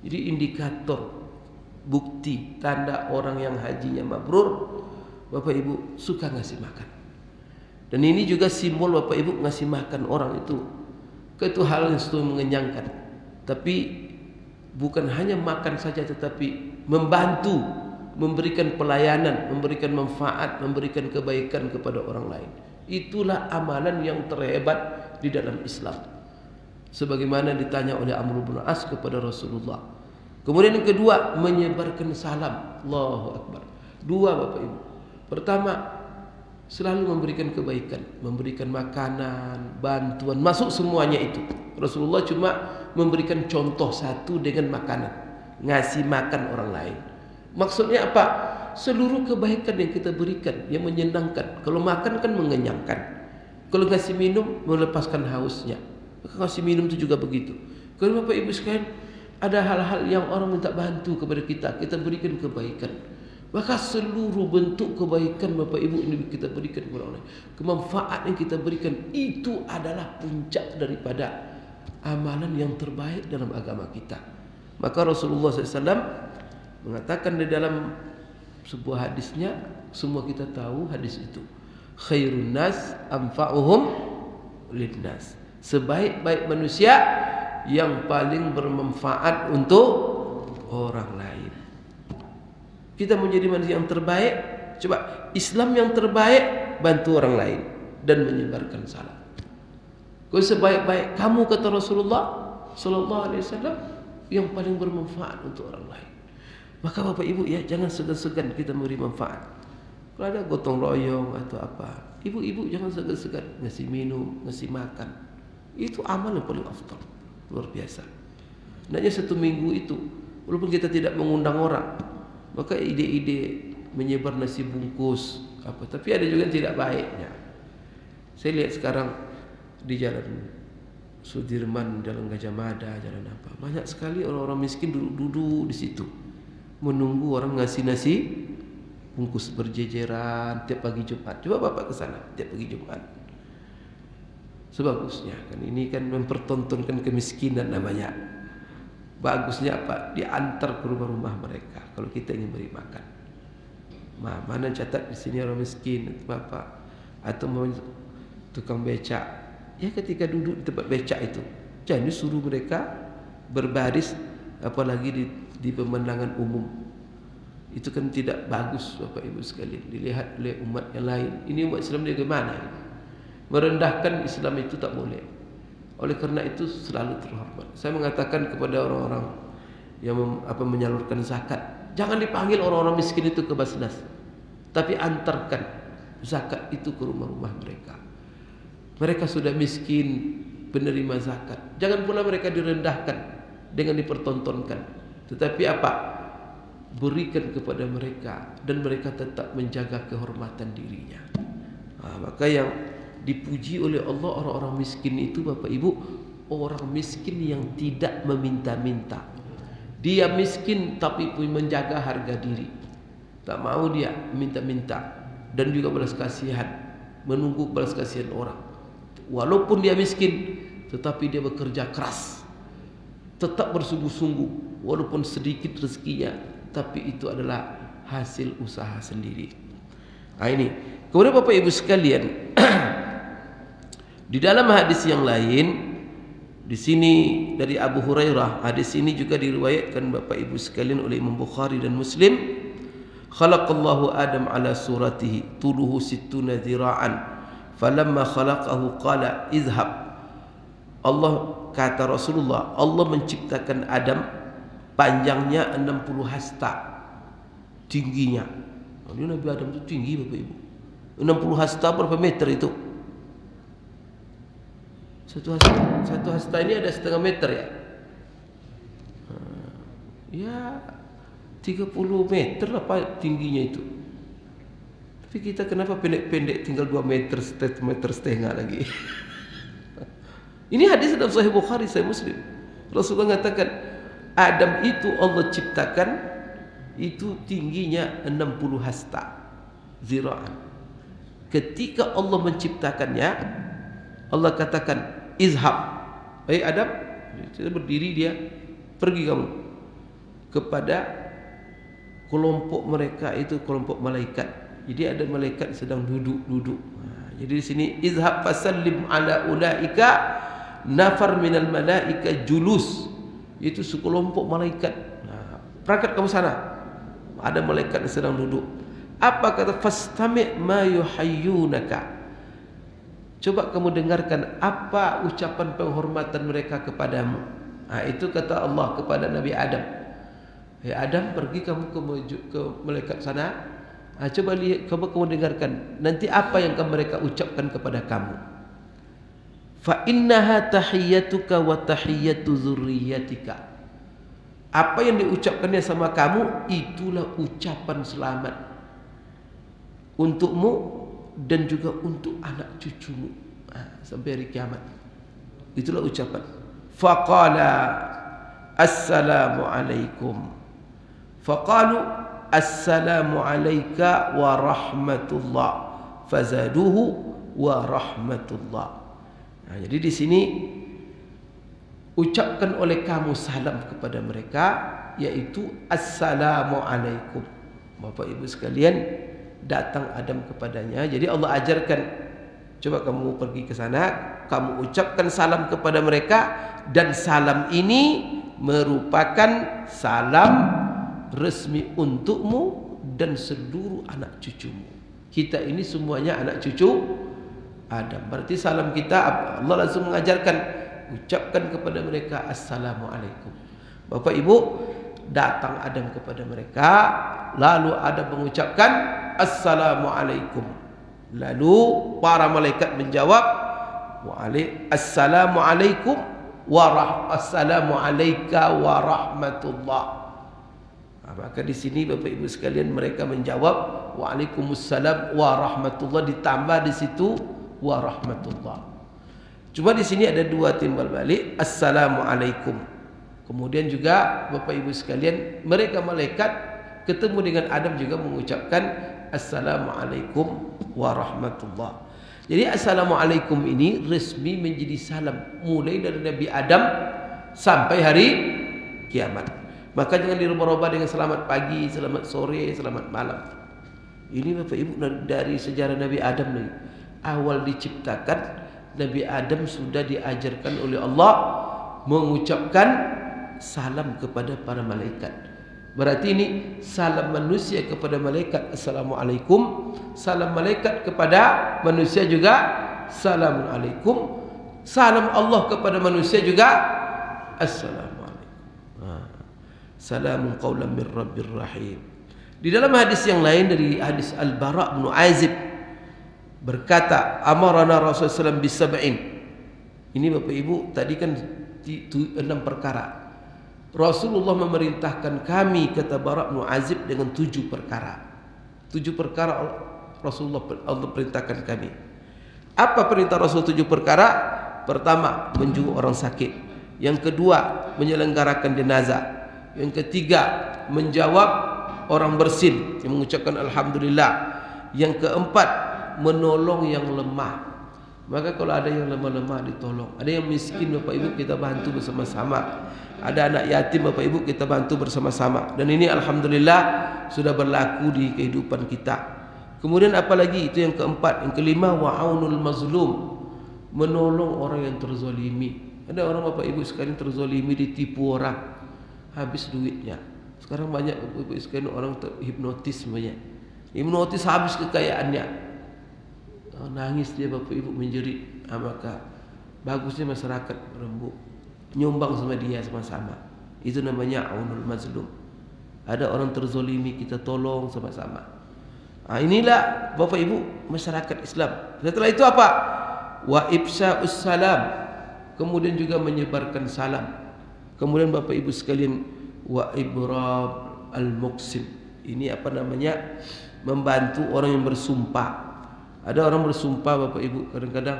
Jadi indikator, bukti, tanda orang yang hajinya mabrur, Bapak Ibu suka ngasih makan. Dan ini juga simbol Bapak Ibu ngasih makan orang itu hal yang selalu mengenyangkan. Tapi bukan hanya makan saja, tetapi membantu, memberikan pelayanan, memberikan manfaat, memberikan kebaikan kepada orang lain. Itulah amalan yang terhebat di dalam Islam. Sebagaimana ditanya oleh Amr bin As kepada Rasulullah. Kemudian yang kedua, menyebarkan salam. Allahu Akbar. Dua Bapak Ibu. Pertama, selalu memberikan kebaikan, memberikan makanan, bantuan, masuk semuanya itu. Rasulullah cuma memberikan contoh satu dengan makanan, ngasih makan orang lain. Maksudnya apa? Seluruh kebaikan yang kita berikan yang menyenangkan. Kalau makan kan mengenyangkan. Kalau ngasih minum melepaskan hausnya. Maka ngasih minum itu juga begitu. Kalau Bapak Ibu sekalian, ada hal-hal yang orang minta bantu kepada kita berikan kebaikan. Maka seluruh bentuk kebaikan Bapak Ibu ini kita berikan kepada orang lain. Kemanfaat yang kita berikan itu adalah puncak daripada amalan yang terbaik dalam agama kita. Maka Rasulullah SAW mengatakan di dalam sebuah hadisnya, semua kita tahu hadis itu, khairun nas anfa'uhum linnas. Sebaik-baik manusia yang paling bermanfaat untuk orang lain. Kita menjadi manusia yang terbaik. Coba Islam yang terbaik, bantu orang lain dan menyebarkan salam. Kau sebaik-baik kamu, kata Rasulullah sallallahu alaihi wasallam, yang paling bermanfaat untuk orang lain. Maka Bapak Ibu ya, jangan segan-segan kita memberi manfaat. Kalau ada gotong royong atau apa, ibu-ibu jangan segan-segan ngasih minum, ngasih makan. Itu amal yang paling afdal, luar biasa. Hendaknya satu minggu itu, walaupun kita tidak mengundang orang, maka ide-ide menyebar nasi bungkus apa, tapi ada juga yang tidak baiknya. Saya lihat sekarang di jalan Sudirman, jalan Gajah Mada, jalan apa, banyak sekali orang-orang miskin duduk-duduk di situ, menunggu orang ngasih nasi bungkus berjejeran tiap pagi Jumat. Coba Bapak ke sana tiap pagi Jumat. Sebagusnya kan, ini kan mempertontonkan kemiskinan namanya. Bagusnya apa? Diantar ke rumah-rumah mereka kalau kita ingin beri makan. Mana catat di sini orang miskin Bapak, atau tukang becak. Ya, ketika duduk di tempat becak itu, jangan suruh mereka berbaris, apalagi di pemandangan umum. Itu kan tidak bagus Bapak Ibu sekalian, dilihat oleh umat yang lain. Ini umat Islam dia bagaimana? Merendahkan Islam itu tak boleh. Oleh karena itu selalu terhormat. Saya mengatakan kepada orang-orang yang menyalurkan zakat, jangan dipanggil orang-orang miskin itu ke Basnas, tapi antarkan zakat itu ke rumah-rumah mereka. Mereka sudah miskin, penerima zakat. Jangan pula mereka direndahkan dengan dipertontonkan. Tetapi apa? Berikan kepada mereka, dan mereka tetap menjaga kehormatan dirinya. Maka yang dipuji oleh Allah orang-orang miskin itu Bapak Ibu, orang miskin yang tidak meminta-minta. Dia miskin tapi pun menjaga harga diri. Tak mau dia minta-minta, dan juga belas kasihan, menunggu belas kasihan orang. Walaupun dia miskin, tetapi dia bekerja keras, tetap bersungguh-sungguh, walaupun sedikit rezekinya, tapi itu adalah hasil usaha sendiri. Ini. Kemudian Bapak Ibu sekalian, di dalam hadis yang lain, di sini dari Abu Hurairah, hadis ini juga diriwayatkan Bapak Ibu sekalian oleh Imam Bukhari dan Muslim. Khalaqallahu Adam ala suratihi, tuluhu sittuna dhira'an. Falamma khalaqahu qala izhab. Allah, kata Rasulullah, Allah menciptakan Adam, panjangnya 60 hasta, tingginya. Ini Nabi Adam itu tinggi Bapak Ibu. 60 hasta berapa meter itu? Satu hasta ini ada setengah meter ya. Ya 30 meter lah tingginya itu. Tapi kita kenapa pendek-pendek, tinggal 2 meter, 1,5 meter lagi. Ini hadis dalam Sahih Bukhari, Sahih Muslim. Rasulullah mengatakan Adam itu Allah ciptakan itu tingginya 60 hasta, zira'an. Ketika Allah menciptakannya, Allah katakan izhab. Adam, saya berdiri, dia pergi kamu kepada kelompok mereka itu, kelompok malaikat. Jadi ada malaikat sedang duduk. Jadi di sini izhab fasallim ala ulaika nafar minal malaika julus. Itu sekelompok malaikat. Berangkat kamu sana. Ada malaikat yang sedang duduk. Apa kata? Fastami' ma yuhayyunaka. Coba kamu dengarkan apa ucapan penghormatan mereka kepadamu. Itu kata Allah kepada Nabi Adam. Adam, pergi kamu ke malaikat sana. Coba lihat, coba kamu dengarkan nanti apa yang mereka ucapkan kepada kamu. Fa innaha tahiyyatuka wa tahiyyatu dzurriyyatika. Apa yang diucapkannya sama kamu, itulah ucapan selamat untukmu dan juga untuk anak cucumu sampai hari kiamat. Itulah ucapan. Faqala assalamu alaikum. Faqalu assalamu alayka wa rahmatullah, fazaduhu wa rahmatullah. Jadi di sini ucapkan oleh kamu salam kepada mereka, yaitu assalamu alaikum. Bapak Ibu sekalian, datang Adam kepadanya. Jadi Allah ajarkan, coba kamu pergi ke sana, kamu ucapkan salam kepada mereka, dan salam ini merupakan salam resmi untukmu dan seluruh anak cucumu. Kita ini semuanya anak cucu Adam. Berarti salam kita Allah langsung mengajarkan, ucapkan kepada mereka assalamualaikum. Bapak Ibu, datang Adam kepada mereka, lalu Adam mengucapkan assalamualaikum. Lalu para malaikat menjawab assalamualaikum assalamualaika warahmatullah. Maka di sini Bapak Ibu sekalian mereka menjawab waalaikumsalam warahmatullah, ditambah di situ warahmatullah. Cuma di sini ada dua timbal balik assalamualaikum. Kemudian juga Bapak Ibu sekalian mereka malaikat ketemu dengan Adam juga mengucapkan assalamualaikum warahmatullah. Jadi assalamualaikum ini resmi menjadi salam mulai dari Nabi Adam sampai hari kiamat. Maka jangan dirubah-rubah dengan selamat pagi, selamat sore, selamat malam. Ini Bapak Ibu dari sejarah Nabi Adam nih. Awal diciptakan Nabi Adam sudah diajarkan oleh Allah mengucapkan salam kepada para malaikat. Berarti ini salam manusia kepada malaikat assalamualaikum, salam malaikat kepada manusia juga assalamualaikum, salam Allah kepada manusia juga assalamualaikum. Salamun qaulan mir rabbir rahim. Di dalam hadis yang lain dari hadis Al-Bara' bin Azib berkata, amarana Rasulullah SAW bisab'in. Ini Bapak Ibu tadi kan 6 perkara. Rasulullah memerintahkan kami, kata Bara' bin Azib, dengan 7 perkara. 7 perkara Allah perintahkan kami. Apa perintah Rasul 7 perkara? Pertama, menjenguk orang sakit. Yang kedua, menyelenggarakan jenazah. Yang ketiga, menjawab orang bersin yang mengucapkan alhamdulillah. Yang keempat, menolong yang lemah. Maka kalau ada yang lemah-lemah ditolong. Ada yang miskin Bapak Ibu kita bantu bersama-sama. Ada anak yatim Bapak Ibu kita bantu bersama-sama. Dan ini alhamdulillah sudah berlaku di kehidupan kita. Kemudian apalagi itu yang keempat. Yang kelima, wa'aunul mazlum, menolong orang yang terzolimi. Ada orang Bapak Ibu sekalian terzolimi, ditipu orang, habis duitnya. Sekarang banyak Bapak Ibu sekalian orang terhipnotis semuanya. Hipnotis habis kekayaannya. Nangis dia Bapak Ibu menjerit. Maka bagusnya masyarakat berembuk, nyumbang sama dia sama-sama. Itu namanya aunul mazlum. Ada orang terzolimi kita tolong sama-sama. Inilah Bapak Ibu masyarakat Islam. Setelah itu apa? Wa ifsa'us salam, kemudian juga menyebarkan salam. Kemudian Bapak Ibu sekalian wa ibrab al-muqsim. Ini apa namanya? Membantu orang yang bersumpah. Ada orang bersumpah Bapak Ibu, kadang-kadang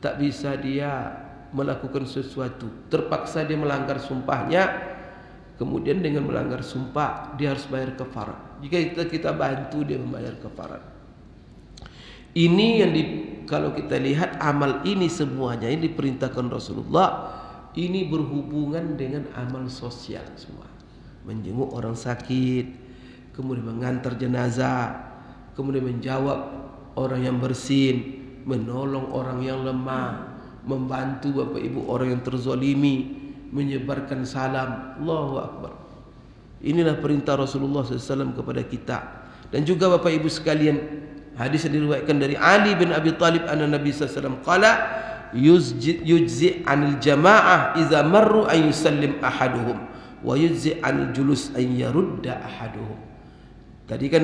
tak bisa dia melakukan sesuatu, terpaksa dia melanggar sumpahnya. Kemudian dengan melanggar sumpah dia harus bayar kafarat. Jika kita bantu dia membayar kafarat. Ini yang kalau kita lihat amal ini semuanya ini diperintahkan Rasulullah, ini berhubungan dengan amal sosial semua. Menjenguk orang sakit, kemudian mengantar jenazah, kemudian menjawab orang yang bersin, menolong orang yang lemah, membantu Bapak Ibu orang yang terzolimi, menyebarkan salam. Allahu Akbar. Inilah perintah Rasulullah SAW kepada kita. Dan juga Bapak Ibu sekalian, hadis yang diriwayatkan dari Ali bin Abi Thalib anna Nabi SAW qala yujzi anil jamaah iza marru an yusallim ahaduhum wa yujzi anil julus an yarudda ahaduhum. Tadi kan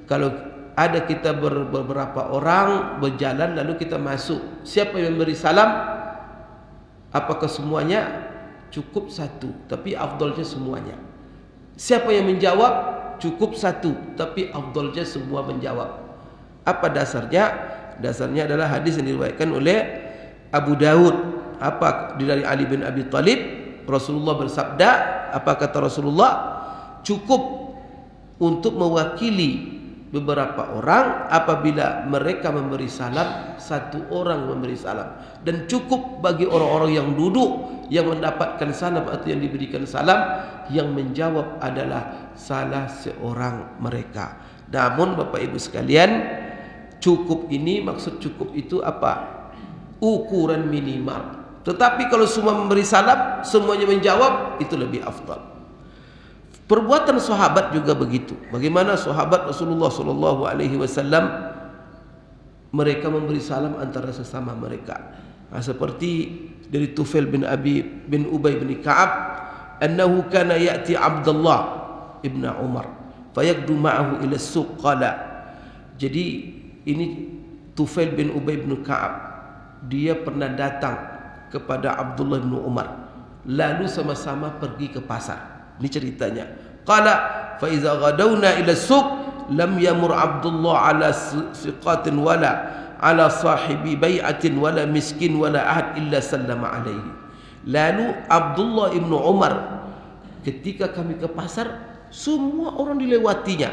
kalau ada kita beberapa orang berjalan lalu kita masuk, siapa yang memberi salam? Apakah semuanya? Cukup satu, tapi afdalnya semuanya. Siapa yang menjawab? Cukup satu, tapi afdalnya semua menjawab. Apa dasarnya? Dasarnya adalah hadis yang diriwayatkan oleh Abu Dawud. Apa dari Ali bin Abi Thalib? Rasulullah bersabda, apa kata Rasulullah? Cukup untuk mewakili beberapa orang apabila mereka memberi salam, satu orang memberi salam, dan cukup bagi orang-orang yang duduk yang mendapatkan salam atau yang diberikan salam, yang menjawab adalah salah seorang mereka. Namun Bapak Ibu sekalian, cukup ini, maksud cukup itu apa? Ukuran minimal. Tetapi kalau semua memberi salam, semuanya menjawab, itu lebih afdal. Perbuatan sahabat juga begitu. Bagaimana sahabat Rasulullah SAW mereka memberi salam antara sesama mereka. Seperti dari Tufail bin Ubay bin Ka'ab, annahu kana ya'ti Abdullah ibn Umar fayaqdu ma'ahu ila suq qala. Jadi ini Tufail bin Ubay bin Ka'ab, dia pernah datang kepada Abdullah bin Umar, lalu sama-sama pergi ke pasar. Ini ceritanya. Qala fa iza ghadawna ila suq lam yamur Abdullah ala siqatin wala ala sahibi bai'atin wala miskin wala ahad illa sallama alaihi. Lalu Abdullah ibn Umar, ketika kami ke pasar, semua orang dilewatinya.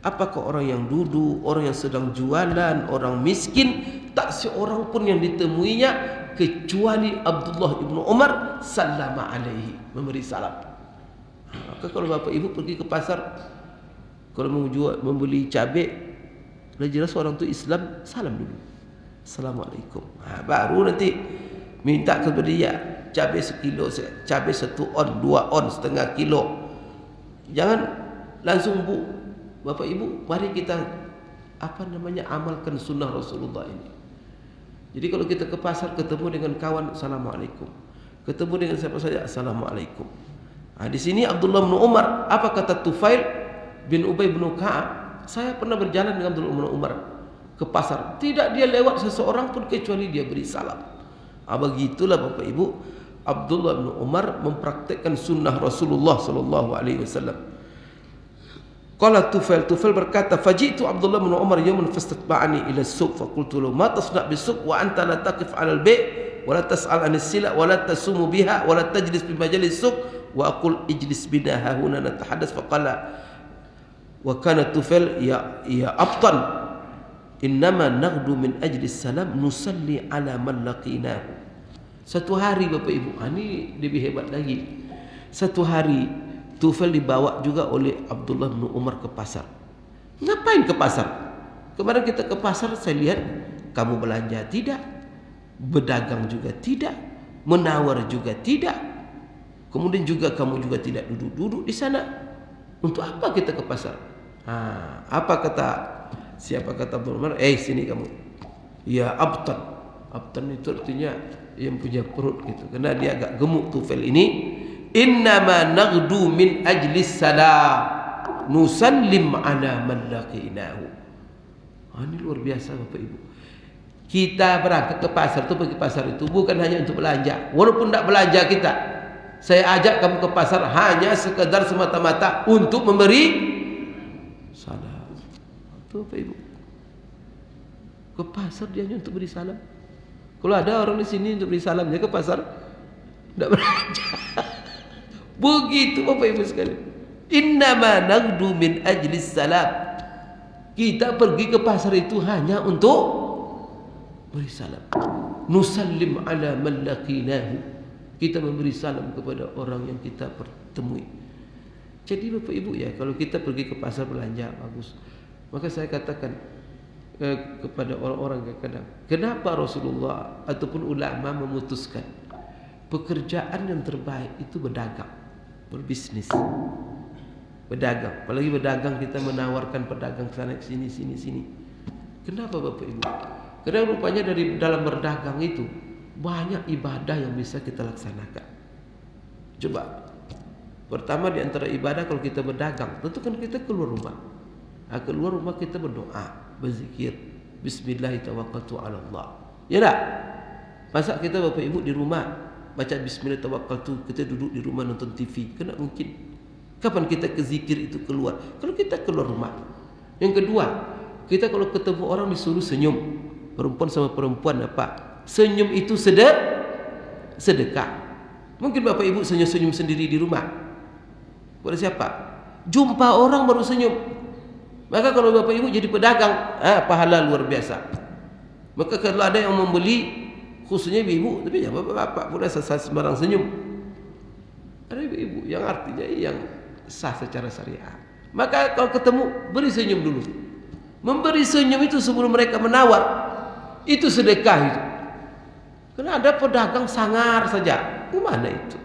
Apakah orang yang duduk, orang yang sedang jualan, orang miskin, tak seorang pun yang ditemuinya kecuali Abdullah ibn Umar sallama alaihi, memberi salam. Maka kalau bapak ibu pergi ke pasar, kalau membeli cabai, sudah jelas orang tu Islam, salam dulu, Assalamualaikum. Baru nanti minta kepada dia cabai sekilo, cabai 1 on, 2 on, setengah kilo. Jangan langsung bapak ibu, mari kita amalkan sunnah Rasulullah ini. Jadi kalau kita ke pasar ketemu dengan kawan, Assalamualaikum. Ketemu dengan siapa saja, Assalamualaikum. Di sini Abdullah bin Umar, apa kata Tufail bin Ubay bin Ka'ab? Saya pernah berjalan dengan Abdullah bin Umar ke pasar, tidak dia lewat seseorang pun kecuali dia beri salam. Begitulah bapak ibu, Abdullah bin Umar mempraktikkan sunnah Rasulullah sallallahu alaihi wasallam. Qala Tufail berkata, fajitu Abdullah bin Umar yawman fastatba'ani ila as-suq faqultu lahu ma tasna' bis-suq wa anta la taqif 'ala al-bay' wa la tas'al 'an as-sila' wa la tasumu biha wa la tajlis bi majalis suq wa aqul ijlis bina hahuna natahaddas. Faqala wa kana Tufail ya abtan innama naghdu min ajli salam nusalli ala man laqinahu. Satu hari bapak ibu, ini lebih hebat lagi. Satu hari Tufail dibawa juga oleh Abdullah bin Umar ke pasar. Ngapain ke pasar? Kemarin kita ke pasar, saya lihat kamu belanja tidak, berdagang juga tidak, menawar juga tidak, kemudian juga kamu juga tidak duduk-duduk di sana. Untuk apa kita ke pasar? Apa kata siapa kata Abdul Umar? Sini kamu. Ya abtan. Abtan itu artinya yang punya perut gitu. Karena dia agak gemuk Tufail ini. Innama naghdu min ajlis salam nusallim ala man laqinahu. Ini luar biasa bapak ibu. Kita berangkat ke pasar itu, pergi pasar itu bukan hanya untuk belanja. Walaupun tidak belanja kita, saya ajak kamu ke pasar hanya sekedar semata-mata untuk memberi salam. Itu bapak ibu. Ke pasar dia hanya untuk beri salam. Kalau ada orang di sini untuk beri salam, dia ke pasar tidak belanja. Begitu bapak ibu sekalian. Innama naghdu min ajlis salam. Kita pergi ke pasar itu hanya untuk beri salam. Nusallim ala man laqinahu. Kita memberi salam kepada orang yang kita pertemui. Jadi bapak ibu ya, kalau kita pergi ke pasar belanja bagus. Maka saya katakan kepada orang-orang kadang, kenapa Rasulullah ataupun ulama memutuskan pekerjaan yang terbaik itu berdagang, berbisnis, berdagang. Apalagi berdagang kita menawarkan pedagang sana sini. Kenapa bapak ibu? Karena rupanya dari dalam berdagang itu banyak ibadah yang bisa kita laksanakan. Coba, pertama di antara ibadah kalau kita berdagang, tentu kan kita keluar rumah. Keluar rumah kita berdoa, berzikir, Bismillahirrahmanirrahim ala Allah. Ya tak? Masa kita bapak ibu di rumah baca Bismillahirrahmanirrahim, kita duduk di rumah nonton TV, kena mungkin. Kapan kita ke zikir itu keluar? Kalau kita keluar rumah. Yang kedua, kita kalau ketemu orang disuruh senyum, perempuan sama perempuan apa? Senyum itu sedekah. Mungkin bapak ibu senyum-senyum sendiri di rumah. Pada siapa? Jumpa orang baru senyum. Maka kalau bapak ibu jadi pedagang, pahala luar biasa. Maka kalau ada yang membeli, khususnya ibu, tapi ya bapak-bapak pun sah sembarang senyum. Ada ibu-ibu yang artinya yang sah secara syariah. Maka kalau ketemu, beri senyum dulu. Memberi senyum itu sebelum mereka menawar, itu sedekah itu. Karena ada pedagang sangar saja, mana itu?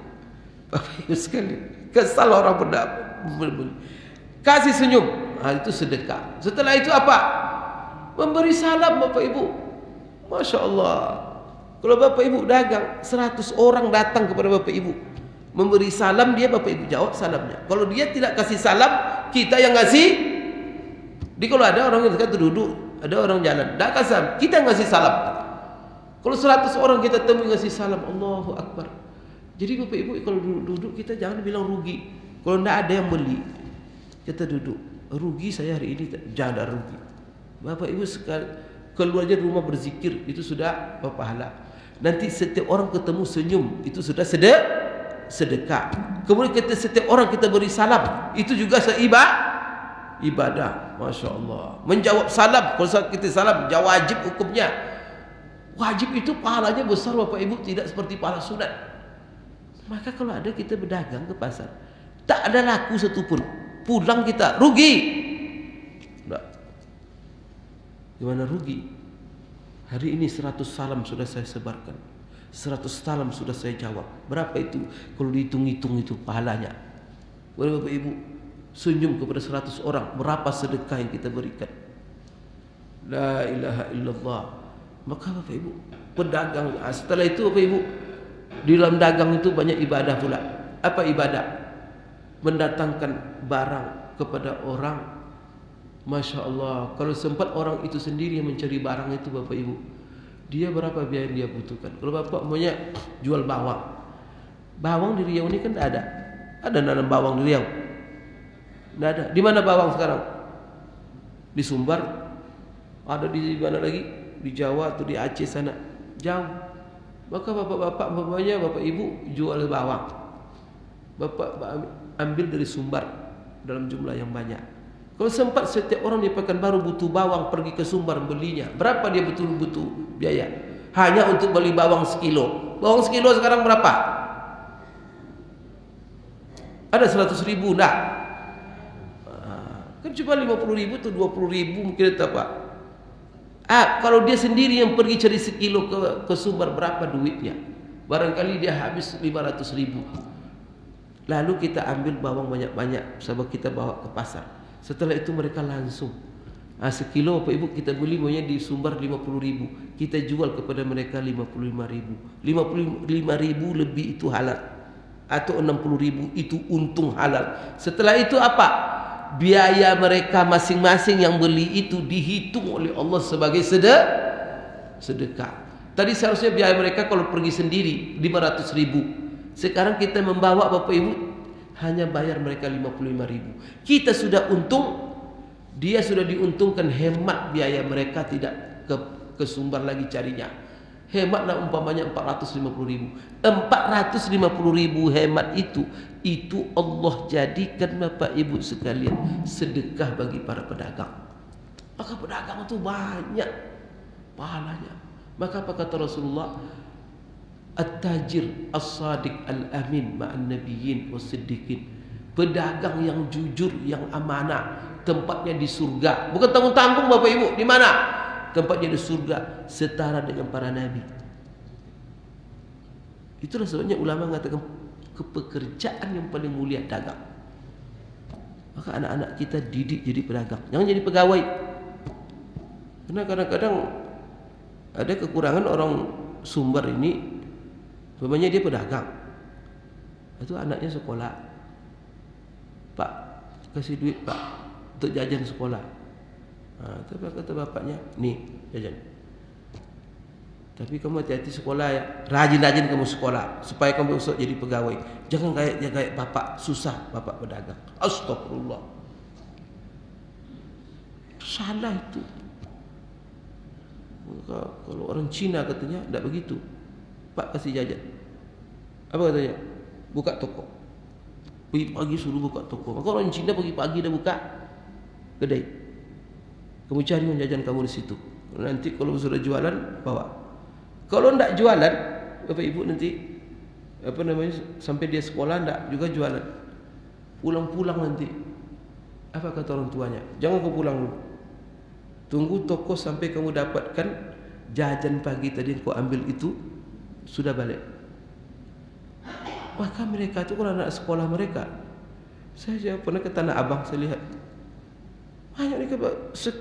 Bapak ibu sekali, kesal orang pedagang. Kasih senyum, itu sedekah. Setelah itu apa? Memberi salam Bapak Ibu. Masya Allah. Kalau Bapak Ibu dagang, 100 orang datang kepada Bapak Ibu, memberi salam, dia Bapak Ibu jawab salamnya. Kalau dia tidak kasih salam, kita yang ngasih. Jadi kalau ada orang yang duduk, ada orang jalan, tidak kasih salam, kita ngasih salam. Kalau 100 orang kita temui ngasih salam, Allahu Akbar. Jadi Bapak Ibu kalau duduk kita jangan bilang rugi. Kalau tidak ada yang beli, kita duduk, rugi saya hari ini, jangan ada rugi. Bapak Ibu sekali keluar aja rumah berzikir, itu sudah berpahala. Nanti setiap orang ketemu senyum, itu sudah sedekah. Kemudian setiap orang kita beri salam, itu juga ibadah. Masya Allah. Menjawab salam, kalau kita salam wajib hukumnya. Wajib itu pahalanya besar Bapak Ibu, tidak seperti pahala sunat. Maka kalau ada kita berdagang ke pasar, tak ada laku satupun, pulang kita rugi. Nah, gimana rugi? Hari ini 100 salam sudah saya sebarkan, 100 salam sudah saya jawab. Berapa itu? Kalau dihitung-hitung itu pahalanya. Boleh Bapak Ibu senyum kepada 100 orang, berapa sedekah yang kita berikan? La ilaha illallah. Maka Bapak Ibu pedagang, setelah itu Bapak Ibu di dalam dagang itu banyak ibadah pula. Apa ibadah? Mendatangkan barang kepada orang. Masya Allah. Kalau sempat orang itu sendiri yang mencari barang itu Bapak Ibu, dia berapa biaya yang dia butuhkan? Kalau Bapak maunya jual bawang, bawang di Riau ini kan tidak ada. Ada nanam bawang di Riau? Tidak ada. Di mana bawang sekarang? Di Sumbar? Ada di mana lagi? Di Jawa atau di Aceh sana? Jauh. Maka bapak-bapak mamanya Bapak Ibu jual bawang, Bapak ambil dari Sumbar dalam jumlah yang banyak. Kalau sempat setiap orang di Pekanbaru butuh bawang, pergi ke Sumbar belinya. Berapa dia butuh biaya? Hanya untuk beli bawang sekilo. Bawang sekilo sekarang berapa? Ada 100 ribu, enggak? Kan cuma 50 ribu atau 20 ribu mungkin itu apa? Kalau dia sendiri yang pergi cari sekilo ke Sumbar, berapa duitnya? Barangkali dia habis 500 ribu. Lalu kita ambil bawang banyak-banyak, sebab kita bawa ke pasar. Setelah itu mereka langsung sekilo Bapak Ibu kita beli maunya di Sumbar 50 ribu, kita jual kepada mereka 55 ribu. 55 ribu lebih itu halal, atau 60 ribu itu untung halal. Setelah itu apa? Biaya mereka masing-masing yang beli itu dihitung oleh Allah sebagai sedekah. Tadi seharusnya biaya mereka kalau pergi sendiri 500 ribu. Sekarang kita membawa Bapak Ibu hanya bayar mereka 55 ribu. Kita sudah untung, dia sudah diuntungkan, hemat biaya mereka, tidak ke Sumbar lagi carinya. Hematlah umpamanya 450 ribu. 450 ribu hemat itu Allah jadikan Bapak Ibu sekalian sedekah bagi para pedagang. Maka pedagang itu banyak pahalanya. Maka apa kata Rasulullah? At-tajir as-sadiq al-amin ma'an nabiyyin was-siddiqin. Pedagang yang jujur, yang amanah, tempatnya di surga. Bukan tanggung-tanggung Bapak Ibu. Di mana? Tempatnya di surga, setara dengan para nabi. Itulah sebabnya ulama mengatakan pekerjaan yang paling mulia dagang. Maka anak-anak kita didik jadi pedagang, jangan jadi pegawai. Karena kadang-kadang ada kekurangan orang Sumbar ini. Sebenarnya dia pedagang, itu anaknya sekolah, Pak kasih duit Pak untuk jajan sekolah. Tapi kata bapaknya, nih jajan. Tapi kamu hati-hati sekolah ya, rajin-rajin kamu sekolah supaya kamu besok jadi pegawai. Jangan kayak bapak susah, bapak pedagang. Astagfirullah, salah itu. Maka kalau orang Cina katanya tidak begitu. Pak kasih jajan. Apa katanya? Buka toko. Pagi-pagi suruh buka toko. Maka orang Cina pagi-pagi dah buka kedai. Kamu cari jajan kamu di situ. Nanti kalau sudah jualan bawa. Kalau tidak jualan, Bapak Ibu nanti sampai dia sekolah tidak juga jualan. Pulang-pulang nanti. Apa kata orang tuanya? Jangan kau pulang dulu. Tunggu toko sampai kamu dapatkan jajan pagi tadi yang kau ambil itu sudah balik. Maka mereka itu kalau anak sekolah mereka, saya pernah ke Tanah Abang, saya lihat banyak mereka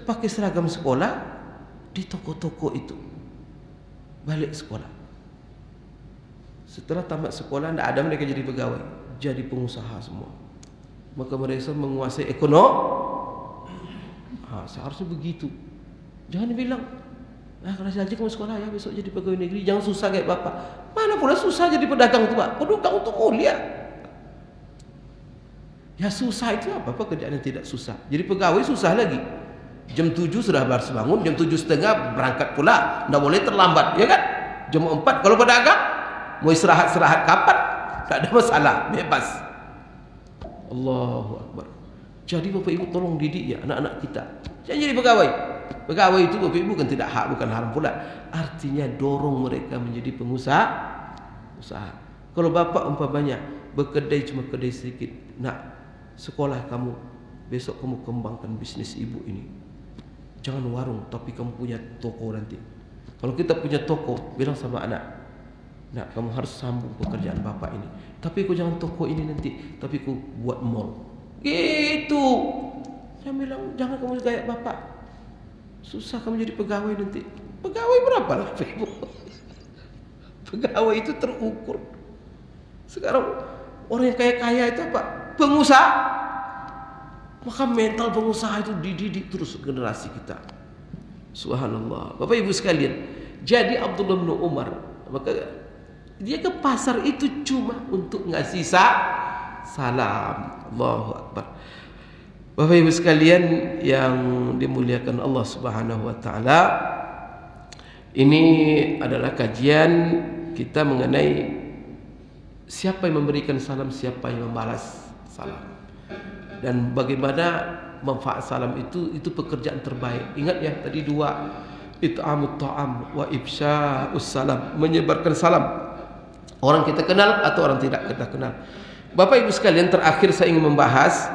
pakai seragam sekolah, di toko-toko itu. Balik sekolah. Setelah tamat sekolah, tidak ada mereka jadi pegawai, jadi pengusaha semua. Maka mereka menguasai ekonomi. Seharusnya begitu. Jangan bilang, kalau saja kamu sekolah ya besok jadi pegawai negeri, jangan susah kayak bapak. Mana pula susah jadi pedagang itu, Pak? Pedagang itu mulia. Ya susah itu apa? Pekerjaan yang tidak susah. Jadi pegawai susah lagi. Jam 7 sudah harus bangun, jam 7:30 berangkat pula. Tidak boleh terlambat, ya kan? Jam 4 kalau pedagang mau istirahat kapan? Tak ada masalah, bebas. Allahu Akbar. Jadi Bapak Ibu tolong didik ya anak-anak kita. Jangan jadi pegawai. Pegawai itu Bapak Ibu kan tidak hak, bukan haram pula. Artinya dorong mereka menjadi pengusaha. Kalau bapak umpamanya berkedai cuma kedai sedikit, nak sekolah kamu, besok kamu kembangkan bisnis ibu ini. Jangan warung, tapi kamu punya toko nanti. Kalau kita punya toko, bilang sama anak, nak kamu harus sambung pekerjaan bapak ini. Tapi kau jangan toko ini nanti, tapi kau buat mall. Gitu. Saya bilang jangan kamu kayak bapak. Susah kamu jadi pegawai nanti. Pegawai berapa lah ibu? Pegawai itu terukur. Sekarang orang yang kaya-kaya itu apa? Pengusaha. Maka mental pengusaha itu dididik terus generasi kita. Subhanallah. Bapak Ibu sekalian, jadi Abdullah bin Umar, maka dia ke pasar itu cuma untuk ngasih salam. Allahu Akbar. Bapak Ibu sekalian yang dimuliakan Allah Subhanahu wa taala, ini adalah kajian kita mengenai siapa yang memberikan salam, siapa yang membalas salam, dan bagaimana manfaat salam itu pekerjaan terbaik. Ingat ya tadi dua, it'amut ta'am wa ifsya'us salam, menyebarkan salam, orang kita kenal atau orang tidak kita kenal. Bapak Ibu sekalian, terakhir saya ingin membahas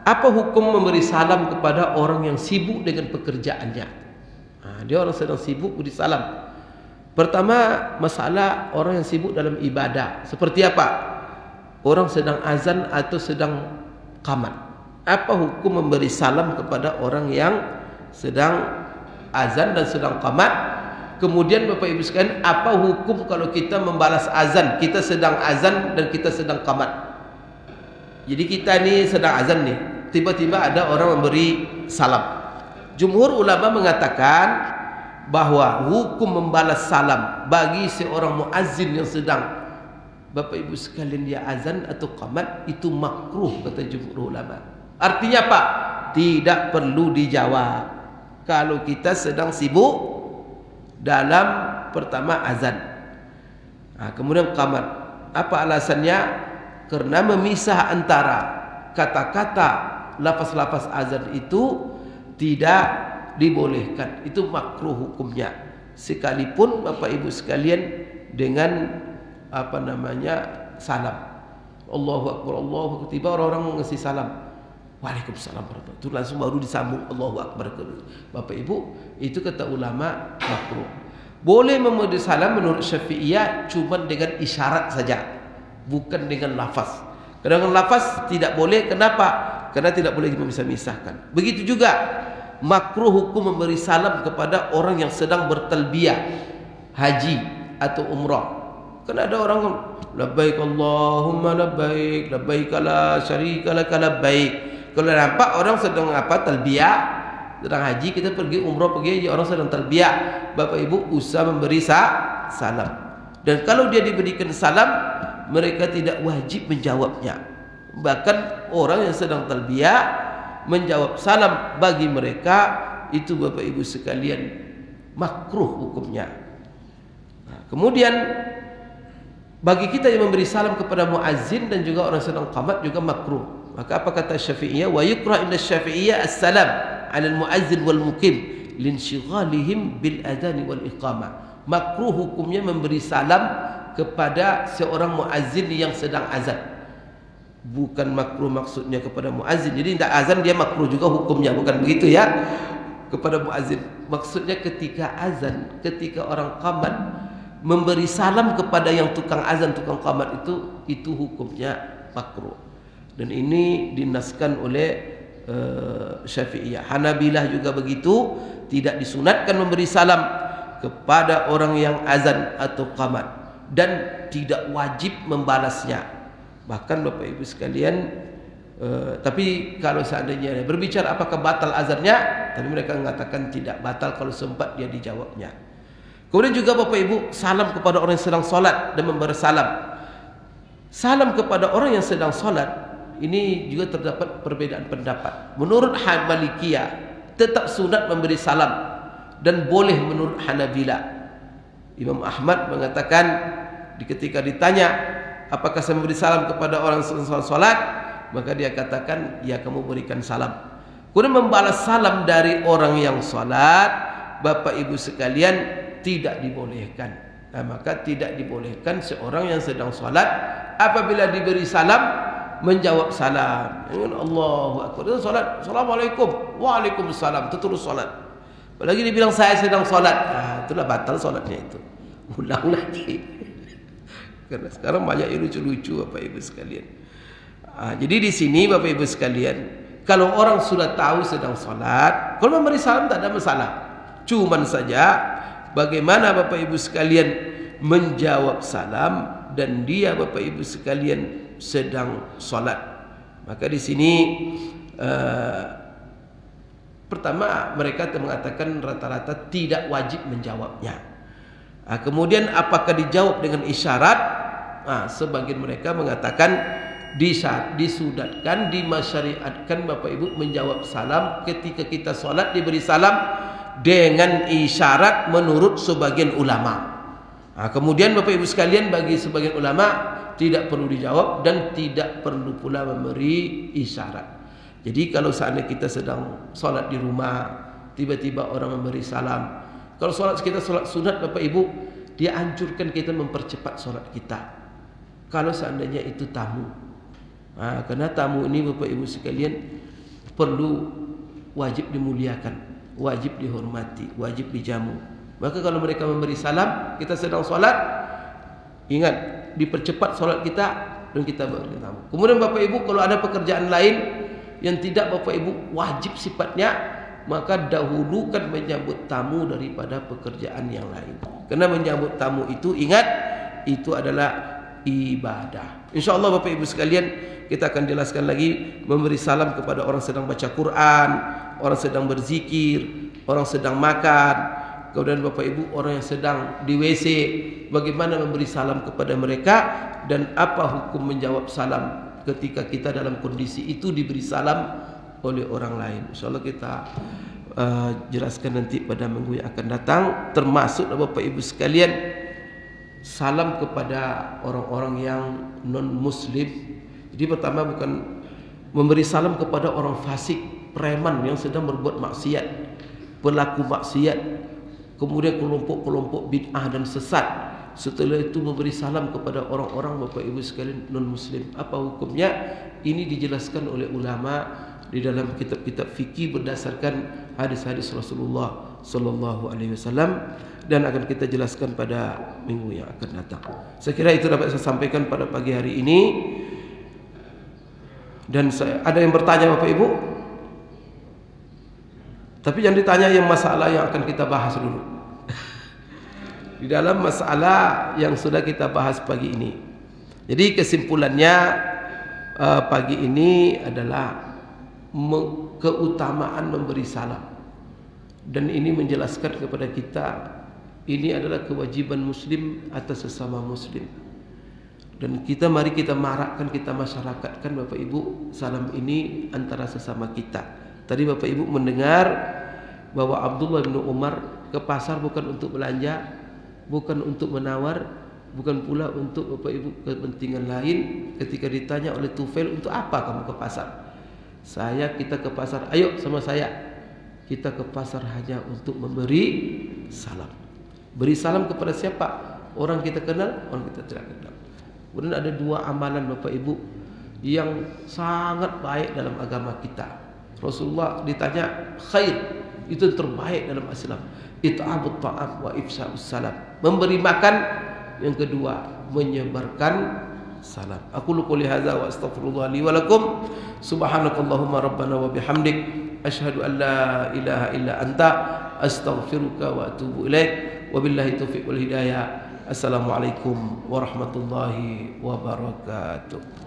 apa hukum memberi salam kepada orang yang sibuk dengan pekerjaannya. Dia orang sedang sibuk beri salam. Pertama, masalah orang yang sibuk dalam ibadah. Seperti apa? Orang sedang azan atau sedang qamat. Apa hukum memberi salam kepada orang yang sedang azan dan sedang qamat? Kemudian Bapak Ibu sekalian, apa hukum kalau kita membalas azan? Kita sedang azan dan kita sedang qamat. Jadi kita ni sedang azan nih, tiba-tiba ada orang memberi salam. Jumhur ulama mengatakan bahwa hukum membalas salam bagi seorang muazzin yang sedang, Bapak Ibu sekalian, dia azan atau qamat, itu makruh kata jumhur ulama. Artinya apa? Tidak perlu dijawab kalau kita sedang sibuk dalam pertama azan, kemudian qamat. Apa alasannya? Karena memisah antara kata-kata lafaz-lafaz azan itu tidak dibolehkan, itu makruh hukumnya. Sekalipun Bapak Ibu sekalian dengan salam, Allahu Akbar, Allahu Akbar, tiba orang-orang ngasih salam, Waalaikumsalam warahmatullahi wabarakatuh, itu langsung baru disambung Allahu Akbar. Bapak Ibu, itu kata ulama makruh. Boleh memberi salam menurut Syafi'iyah cuma dengan isyarat saja, bukan dengan lafaz. Dengan lafaz tidak boleh. Kenapa? Karena tidak boleh memisah-misahkan. Begitu juga makruh hukum memberi salam kepada orang yang sedang bertalbiyah haji atau umrah. Karena ada orang labbaik Allahumma labbaik, labbaik la syarika lak labbaik. Kalau nampak orang sedang talbiyah, sedang haji, kita pergi umrah, pergi haji, orang sedang talbiyah, Bapak Ibu usah memberi salam. Dan kalau dia diberikan salam, mereka tidak wajib menjawabnya. Bahkan orang yang sedang talbiyah menjawab salam bagi mereka itu Bapak Ibu sekalian makruh hukumnya. Kemudian bagi kita yang memberi salam kepada muazzin dan juga orang sedang qamat juga makruh. Maka apa kata Syafi'iyah? Wa yukrah inda Syafi'iyah as-salam 'ala al-muazzin wal muqim linshighalihim bil adhan wal iqamah. Makruh hukumnya memberi salam kepada seorang muazzin yang sedang azan. Bukan makruh maksudnya kepada muazzin. Jadi tidak azan dia makruh juga hukumnya, bukan begitu ya. Kepada muazzin. Maksudnya ketika azan, ketika orang qamat memberi salam kepada yang tukang azan, tukang qamat itu hukumnya makruh. Dan ini dinaskan oleh Syafi'iyah. Hanabilah juga begitu. tidak disunatkan memberi salam kepada orang yang azan atau qamat, dan tidak wajib membalasnya. Bahkan Bapak Ibu sekalian, tapi kalau seandainya berbicara apakah batal azannya, tapi mereka mengatakan tidak batal kalau sempat dia dijawabnya. Kemudian juga Bapak Ibu, salam kepada orang yang sedang solat dan memberi salam. Salam kepada orang yang sedang solat, ini juga terdapat perbedaan pendapat. Menurut Malikiyah tetap sunat memberi salam, dan boleh menurut Hanabilah. Imam Ahmad mengatakan ketika ditanya apakah saya memberi salam kepada orang yang sedang solat, maka dia katakan ya, kamu berikan salam. Kemudian membalas salam dari orang yang solat, Bapak Ibu sekalian, tidak dibolehkan. Maka tidak dibolehkan seorang yang sedang solat apabila diberi salam menjawab salam. Allahu Akbar, solat, Assalamualaikum, Waalaikumsalam, terus solat. Apalagi dibilang saya sedang solat, itulah batal solatnya itu. Ulang lagi. Karena sekarang banyak yang lucu-lucu Bapak Ibu sekalian. Jadi di sini Bapak Ibu sekalian, kalau orang sudah tahu sedang solat, kalau memberi salam tak ada masalah. Cuman saja bagaimana Bapak Ibu sekalian menjawab salam dan dia Bapak Ibu sekalian sedang solat. Maka di sini pertama mereka mengatakan rata-rata tidak wajib menjawabnya. Kemudian apakah dijawab dengan isyarat? Sebagian mereka mengatakan disunatkan, dimasyariatkan Bapak Ibu menjawab salam ketika kita solat, diberi salam dengan isyarat menurut sebagian ulama. Kemudian Bapak Ibu sekalian, bagi sebagian ulama tidak perlu dijawab dan tidak perlu pula memberi isyarat. Jadi kalau seandainya kita sedang solat di rumah, tiba-tiba orang memberi salam, kalau solat kita solat sunat Bapak Ibu, dia anjurkan kita mempercepat solat kita. Kalau seandainya itu tamu, karena tamu ini Bapak Ibu sekalian perlu, wajib dimuliakan, wajib dihormati, wajib dijamu. Maka kalau mereka memberi salam, kita sedang solat, ingat dipercepat solat kita dan kita beri tamu. Kemudian Bapak Ibu, kalau ada pekerjaan lain yang tidak Bapak Ibu wajib sifatnya, maka dahulukan menyambut tamu daripada pekerjaan yang lain. Karena menyambut tamu itu, ingat, itu adalah ibadah. InsyaAllah Bapak Ibu sekalian, kita akan jelaskan lagi memberi salam kepada orang sedang baca Quran, orang sedang berzikir, orang sedang makan. Kemudian Bapak Ibu, orang yang sedang di WC, bagaimana memberi salam kepada mereka, dan apa hukum menjawab salam ketika kita dalam kondisi itu diberi salam oleh orang lain. InsyaAllah kita jelaskan nanti pada minggu yang akan datang. Termasuk Bapak Ibu sekalian, salam kepada orang-orang yang non-muslim. Jadi pertama bukan memberi salam kepada orang fasik, preman yang sedang berbuat maksiat, pelaku maksiat, kemudian kelompok-kelompok bid'ah dan sesat. Setelah itu memberi salam kepada orang-orang Bapak Ibu sekalian non-muslim. Apa hukumnya? Ini dijelaskan oleh ulama di dalam kitab-kitab fikih berdasarkan hadis-hadis Rasulullah sallallahu alaihi wasallam, dan akan kita jelaskan pada minggu yang akan datang. Saya kira itu dapat saya sampaikan pada pagi hari ini. Dan ada yang bertanya Bapak Ibu? Tapi yang ditanya yang masalah yang akan kita bahas dulu. Di dalam masalah yang sudah kita bahas pagi ini. Jadi kesimpulannya pagi ini adalah keutamaan memberi salam. Dan ini menjelaskan kepada kita, ini adalah kewajiban muslim atas sesama muslim. Dan mari kita marakkan, kita masyarakatkan Bapak Ibu salam ini antara sesama kita. Tadi Bapak Ibu mendengar bahwa Abdullah bin Umar ke pasar bukan untuk belanja, bukan untuk menawar, bukan pula untuk Bapak Ibu kepentingan lain. Ketika ditanya oleh Tufail, untuk apa kamu ke pasar? Kita ke pasar, ayo sama saya. Kita ke pasar hanya untuk memberi salam. Beri salam kepada siapa? Orang kita kenal, orang kita tidak kenal. Kemudian ada dua amalan Bapak Ibu yang sangat baik dalam agama kita. Rasulullah ditanya, khair, itu terbaik dalam Islam. It'amut ta'am wa ifsa'us salam. Memberi makan. Yang kedua, menyebarkan salam. Aku qouli hadza wa astaghfirullah li wa lakum. Subhanakallahumma rabbana wa bihamdik, asyhadu an la ilaha illa anta, astaghfiruka wa atubu ilaik. Wabillahi taufiq wal hidayah. Assalamualaikum warahmatullahi wabarakatuh.